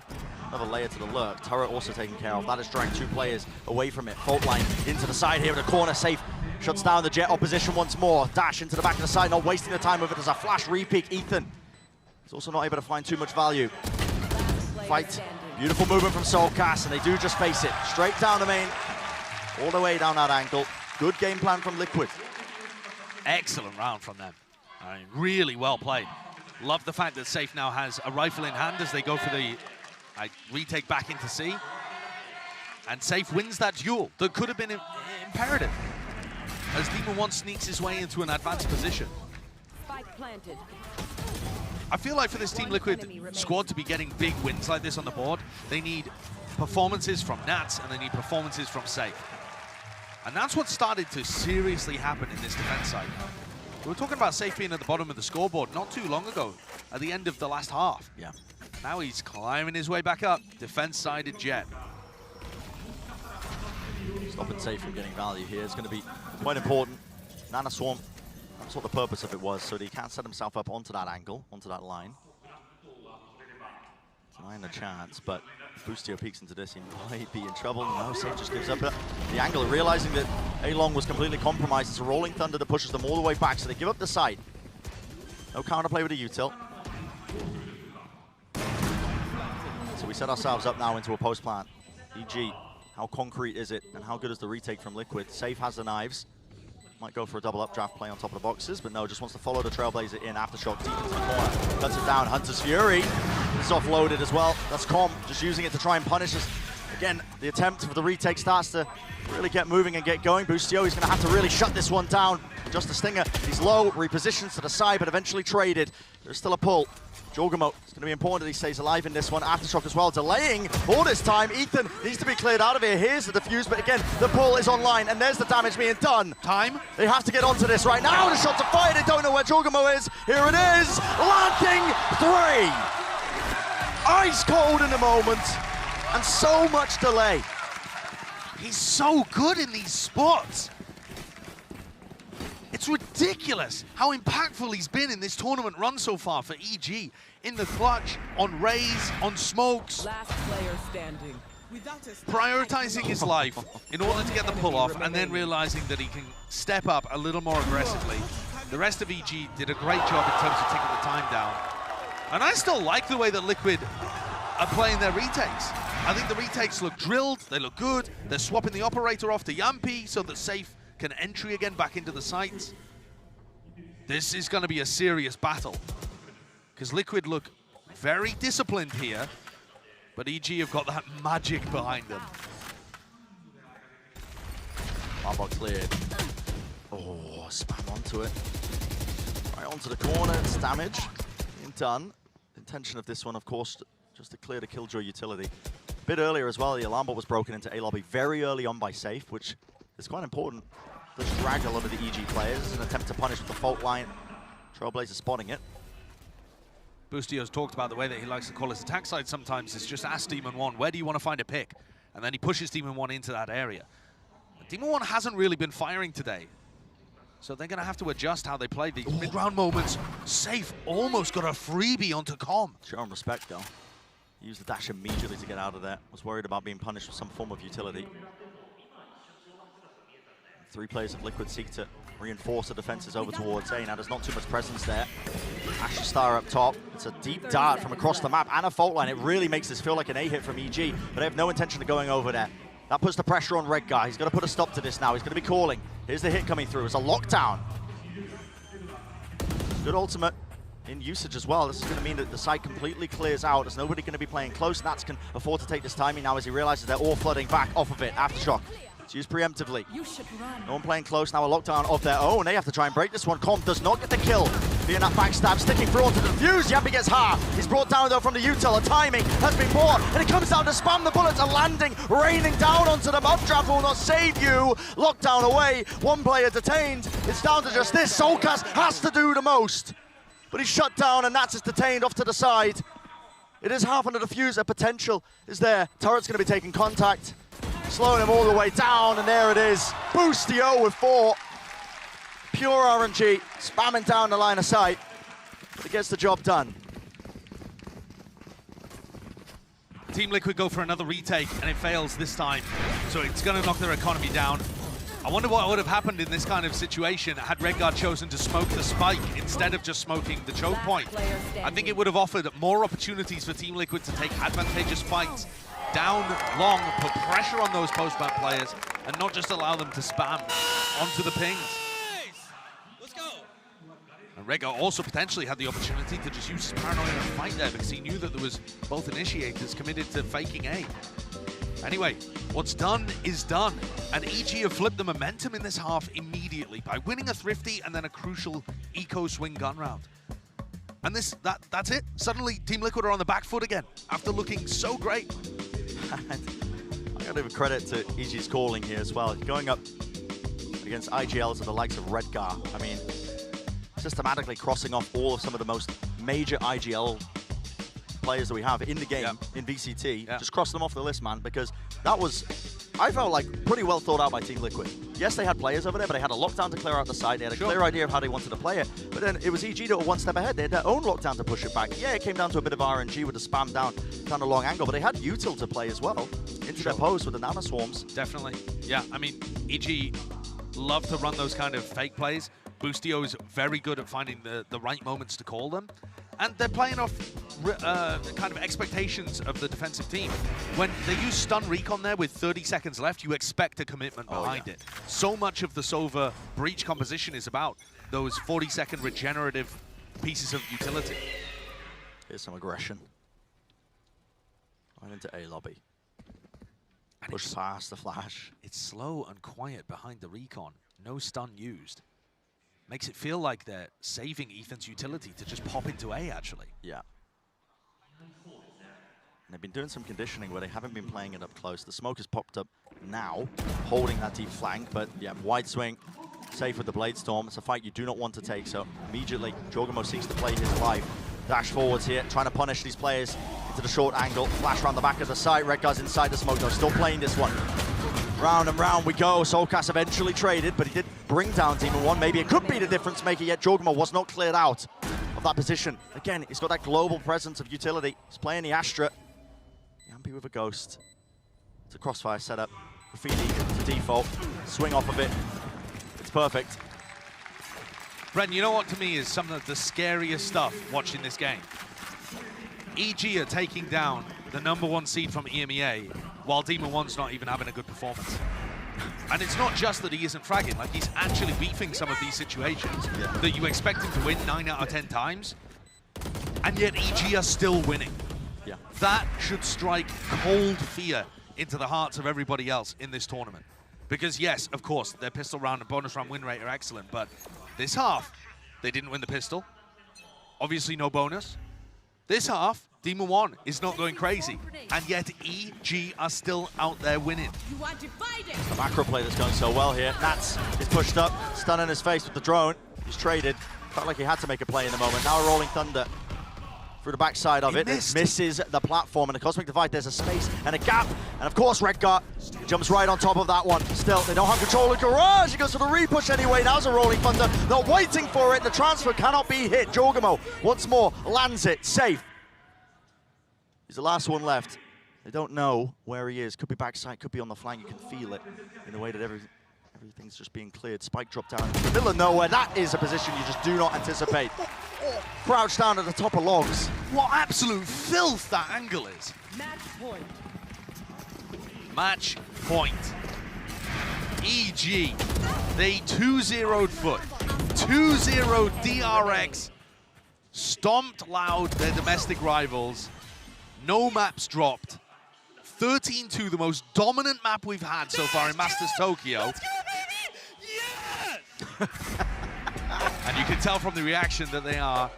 another layer to the lurk. Turret also taken care of. That has dragged 2 players away from it. Fault line into the side here in the corner. Safe shuts down the Jet opposition once more. Dash into the back of the side, not wasting the time with it. There's a flash re-peek. Ethan is also not able to find too much value. Fight. Beautiful movement from Solcast, and they do just face it. Straight down the main, all the way down that angle. Good game plan from Liquid. Excellent round from them. I mean, really well played. Love the fact that Safe now has a rifle in hand as they go for the retake back into C. And Safe wins that duel that could have been imperative, as Demon 1 sneaks his way into an advanced position. Spike planted. I feel like for this Team Liquid squad to be getting big wins like this on the board, they need performances from Nats and they need performances from Safe. And that's what started to seriously happen in this defense side. We were talking about Safe being at the bottom of the scoreboard not too long ago, at the end of the last half. Yeah. Now he's climbing his way back up, defense-sided Jet. Stopping Safe from getting value here is going to be quite important. Nanoswarm, that's what the purpose of it was, so that he can't set himself up onto that angle, onto that line. Denying the chance, but Boostio peeks into this, he might be in trouble. No, Safe just gives up the angle, realizing that A-Long was completely compromised. It's a Rolling Thunder that pushes them all the way back, so they give up the site. No counterplay with a util. So we set ourselves up now into a post plant. EG How concrete is it, and how good is the retake from Liquid? Safe has the knives. Might go for a double updraft play on top of the boxes, but no, just wants to follow the Trailblazer in. Aftershock deep into the corner. Cuts it down. Hunter's Fury is offloaded as well. That's Com just using it to try and punish us. Again, the attempt for the retake starts to really get moving and get going. Boostio, he's going to have to really shut this one down. Just a stinger. He's low, repositions to the side, but eventually traded. There's still a pull. Jorgamo, it's going to be important that he stays alive in this one. Aftershock as well, delaying all this time. Ethan needs to be cleared out of here. Here's the defuse, but again, the pull is online, and there's the damage being done. Time. They have to get onto this right now. The shots are fired. They don't know where Jorgamo is. Here it is. Landing 3. Ice cold in the moment, and so much delay. He's so good in these spots. It's ridiculous how impactful he's been in this tournament run so far for EG. In the clutch, on Rays, on smokes. Last player standing. Prioritizing his life in order to get the pull off, and then realizing that he can step up a little more aggressively. The rest of EG did a great job in terms of taking the time down. And I still like the way that Liquid are playing their retakes. I think the retakes look drilled, they look good. They're swapping the operator off to Yampi so that Safe can entry again back into the sites. This is going to be a serious battle, because Liquid look very disciplined here, but EG have got that magic behind them. Marbox cleared. Oh, spam onto it. Right onto the corner, it's damage. Being done. The intention of this one, of course, just to clear the Killjoy utility. A bit earlier as well, the alarm bot was broken into A lobby very early on by Safe, which is quite important. Does drag a lot of the EG players in an attempt to punish with the fault line. Trailblazer spotting it. Boostio's talked about the way that he likes to call his attack side sometimes. It's just ask Demon 1, where do you want to find a pick? And then he pushes Demon 1 into that area. But Demon 1 hasn't really been firing today, so they're going to have to adjust how they play these mid-round moments. Safe almost got a freebie onto Com. Show him respect, though. Used the dash immediately to get out of there. Was worried about being punished with some form of utility. 3 players of Liquid seek to reinforce the defenses over towards A. Now there's not too much presence there. Asher Star up top. It's a deep dart from across the map and a fault line. It really makes this feel like an A hit from EG, but they have no intention of going over there. That puts the pressure on Redgar. He's got to put a stop to this now. He's going to be calling. Here's the hit coming through. It's a lockdown. Good ultimate in usage as well. This is going to mean that the site completely clears out. There's nobody going to be playing close. Nats can afford to take this timing now as he realizes they're all flooding back off of it. Aftershock. It's used preemptively. No one playing close now, a lockdown of their own. They have to try and break this one. Com does not get the kill. Being that backstab, sticking through onto the defuse. Yampi gets half. He's brought down though from the util. The timing has been poor, and it comes down to spam. The bullets are landing, raining down onto them. Updraft will not save you. Lockdown away. One player detained. It's down to just this. Soulcast has to do the most, but he's shut down, and Nats is detained off to the side. It is half on the defuse. A potential is there. Turret's going to be taking contact. Slowing him all the way down, and there it is. Boostio with 4. Pure RNG, spamming down the line of sight, but it gets the job done. Team Liquid go for another retake, and it fails this time, so it's going to knock their economy down. I wonder what would have happened in this kind of situation had Redguard chosen to smoke the spike instead of just smoking the choke point. I think it would have offered more opportunities for Team Liquid to take advantageous fights down long, put pressure on those post-ban players, and not just allow them to spam onto the pings. Let's go. And Redguard also potentially had the opportunity to just use his paranoia and fight there, because he knew that there was both initiators committed to faking A. Anyway, what's done is done, and EG have flipped the momentum in this half immediately by winning a Thrifty and then a crucial eco swing gun round. And that's it. Suddenly, Team Liquid are on the back foot again after looking so great. I got to give credit to EG's calling here as well. Going up against IGLs of the likes of Redgar. I mean, systematically crossing off all of some of the most major IGL players that we have in the game, in VCT. Just cross them off the list, man, because that was, I felt like, pretty well thought out by Team Liquid. Yes, they had players over there, but they had a lockdown to clear out the side. They had a clear idea of how they wanted to play it. But then it was EG that were one step ahead. They had their own lockdown to push it back. Yeah, it came down to a bit of RNG with the spam down a long angle, but they had util to play as well into their post with the nano swarms. Definitely. Yeah, I mean, EG love to run those kind of fake plays. Boostio is very good at finding the right moments to call them. And they're playing off the kind of expectations of the defensive team. When they use stun recon there with 30 seconds left, you expect a commitment behind it. So much of the Sova breach composition is about those 40-second regenerative pieces of utility. Here's some aggression. Right into A lobby. And push past the flash. It's slow and quiet behind the recon. No stun used. Makes it feel like they're saving Ethan's utility to just pop into A, actually. Yeah. And they've been doing some conditioning where they haven't been playing it up close. The smoke has popped up now, holding that deep flank, but yeah, wide swing, safe with the Blade Storm. It's a fight you do not want to take, so immediately Jorgamo seeks to play his life. Dash forwards here, trying to punish these players into the short angle. Flash around the back of the site. Redguard's inside the smoke though, still playing this one. Round and round we go. Soulcast eventually traded, but he did bring down Demon 1. Maybe it could be the difference maker, yet Jorgamo was not cleared out of that position. Again, he's got that global presence of utility. He's playing the Astra. Yampi with a Ghost. It's a crossfire setup. Graffiti to default. Swing off of it. It's perfect. Bren, you know what to me is some of the scariest stuff watching this game? EG are taking down the #1 seed from EMEA while Demon 1's not even having a good performance. And it's not just that he isn't fragging, like he's actually beefing some of these situations that you expect him to win 9 out of 10 times, and yet EG are still winning. Yeah. That should strike cold fear into the hearts of everybody else in this tournament. Because yes, of course, their pistol round and bonus round win rate are excellent, but this half, they didn't win the pistol. Obviously no bonus. This half, Demon 1 is not going crazy, and yet EG are still out there winning. The macro play that's going so well here. Nats is pushed up, stun in his face with the drone. He's traded. Felt like he had to make a play in the moment. Now a Rolling Thunder through the backside of it. It misses the platform, and the Cosmic Divide, there's a space and a gap. And of course, Redguard jumps right on top of that one. Still, they don't have control of Garage. He goes for the repush anyway. Now's a Rolling Thunder. Not waiting for it. The transfer cannot be hit. Jorgamo once more lands it. Safe. He's the last one left. They don't know where he is. Could be backside, could be on the flank. You can feel it in the way that everything's just being cleared. Spike drop down in the middle of nowhere. That is a position you just do not anticipate. Crouch down at the top of logs. What absolute filth that angle is. Match point. Match point. EG, they 2-0'd Foot, 2-0 DRX, stomped loud their domestic rivals. No maps dropped. 13-2, the most dominant map we've had so far in Masters Tokyo. Let's go, baby! Yes! And you can tell from the reaction that they are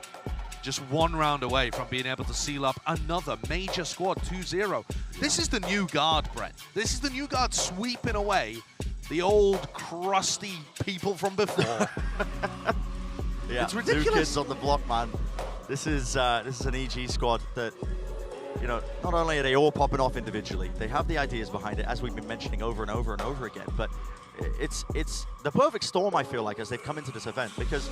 just one round away from being able to seal up another major squad, 2-0. This is the new guard, Brent. This is the new guard sweeping away the old crusty people from before. Yeah, it's ridiculous. New kids on the block, man. This is an EG squad that, you know, not only are they all popping off individually, they have the ideas behind it, as we've been mentioning over and over and over again, but it's the perfect storm, I feel like, as they've come into this event, because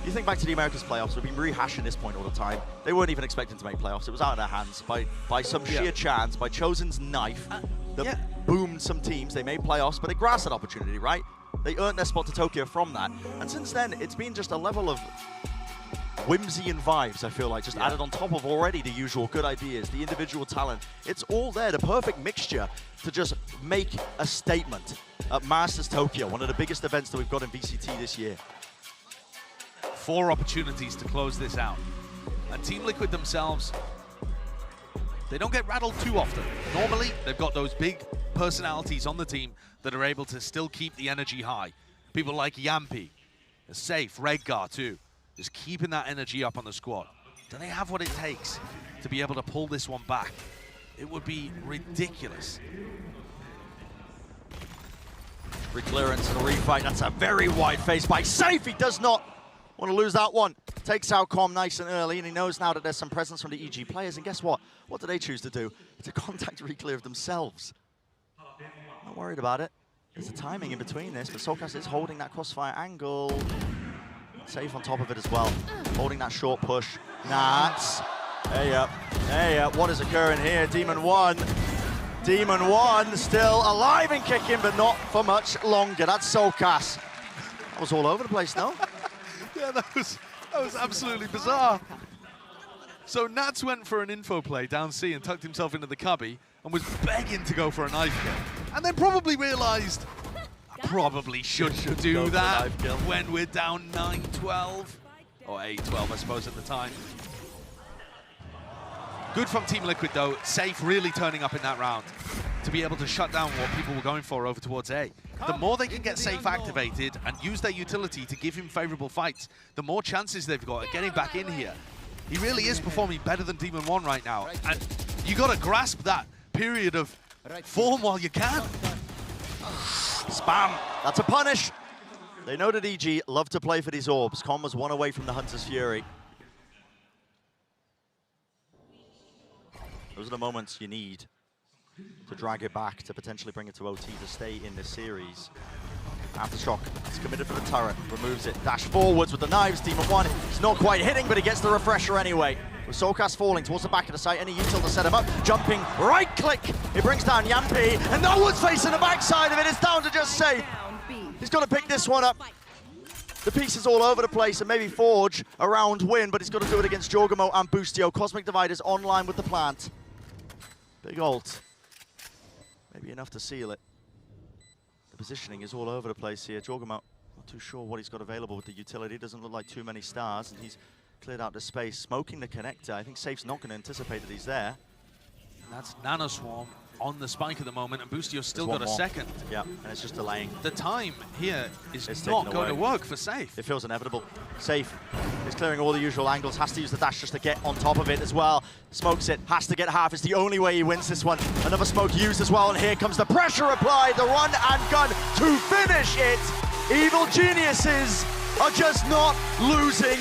you think back to the Americas playoffs, we've been rehashing this point all the time. They weren't even expecting to make playoffs. It was out of their hands by some sheer chance, by Chosen's knife that boomed some teams. They made playoffs, but they grasped that opportunity, right? They earned their spot to Tokyo from that. And since then, it's been just a level of whimsy and vibes, I feel like, just added on top of already the usual good ideas, the individual talent. It's all there, the perfect mixture to just make a statement at Masters Tokyo, one of the biggest events that we've got in VCT this year. 4 opportunities to close this out. And Team Liquid themselves, they don't get rattled too often. Normally, they've got those big personalities on the team that are able to still keep the energy high. People like Yampi, Safe, Redguard too, just keeping that energy up on the squad. Do they have what it takes to be able to pull this one back? It would be ridiculous. Reclearance and a refight. That's a very wide face by Safe. He does not want to lose that one. Takes out Com nice and early, and he knows now that there's some presence from the EG players. And guess what? What do they choose to do? To contact Reclear themselves. Not worried about it. There's a timing in between this, but Soulcast is holding that crossfire angle. Safe on top of it as well. Holding that short push. Nats. Hey, what is occurring here? Demon 1 still alive and kicking, but not for much longer. That's Soulcast. That was all over the place, no? Yeah, that was absolutely bizarre. So Nats went for an info play down C and tucked himself into the cubby and was begging to go for a knife kill. And then probably realized, I probably shouldn't do that when we're down 9-12. Or 8-12, I suppose, at the time. Good from Team Liquid, though. Safe really turning up in that round to be able to shut down what people were going for over towards A. The more they can get Safe activated and use their utility to give him favorable fights, the more chances they've got of getting back in here. He really is performing better than Demon 1 right now. And you got to grasp that period of form while you can. Spam. That's a punish. They know that EG love to play for these orbs. Con was one away from the Hunter's Fury. Those are the moments you need to drag it back, to potentially bring it to OT, to stay in this series. Aftershock is committed for the turret, removes it, dash forwards with the knives. Demon 1, he's not quite hitting, but he gets the refresher anyway. With Soulcast falling towards the back of the site, any util to set him up, jumping, right click, it brings down Yampi, and no one's facing the backside of it, it's down to just Safe. He's got to pick this one up. The pieces all over the place, and maybe forge a round win, but he's got to do it against Jorgamo and Boostio. Cosmic Divider's online with the plant. Big ult. Maybe enough to seal it. The positioning is all over the place here. Jorgamo, not too sure what he's got available with the utility. Doesn't look like too many stars, and he's cleared out the space. Smoking the connector. I think Safe's not going to anticipate that he's there. That's Nanoswarm on the spike at the moment, and Boostio's still got a second. Yeah, and it's just delaying. The time here is not going to work for Safe. It feels inevitable. Safe is clearing all the usual angles, has to use the dash just to get on top of it as well. Smokes it, has to get half. It's the only way he wins this one. Another smoke used as well, and here comes the pressure applied, the run and gun to finish it. Evil Geniuses are just not losing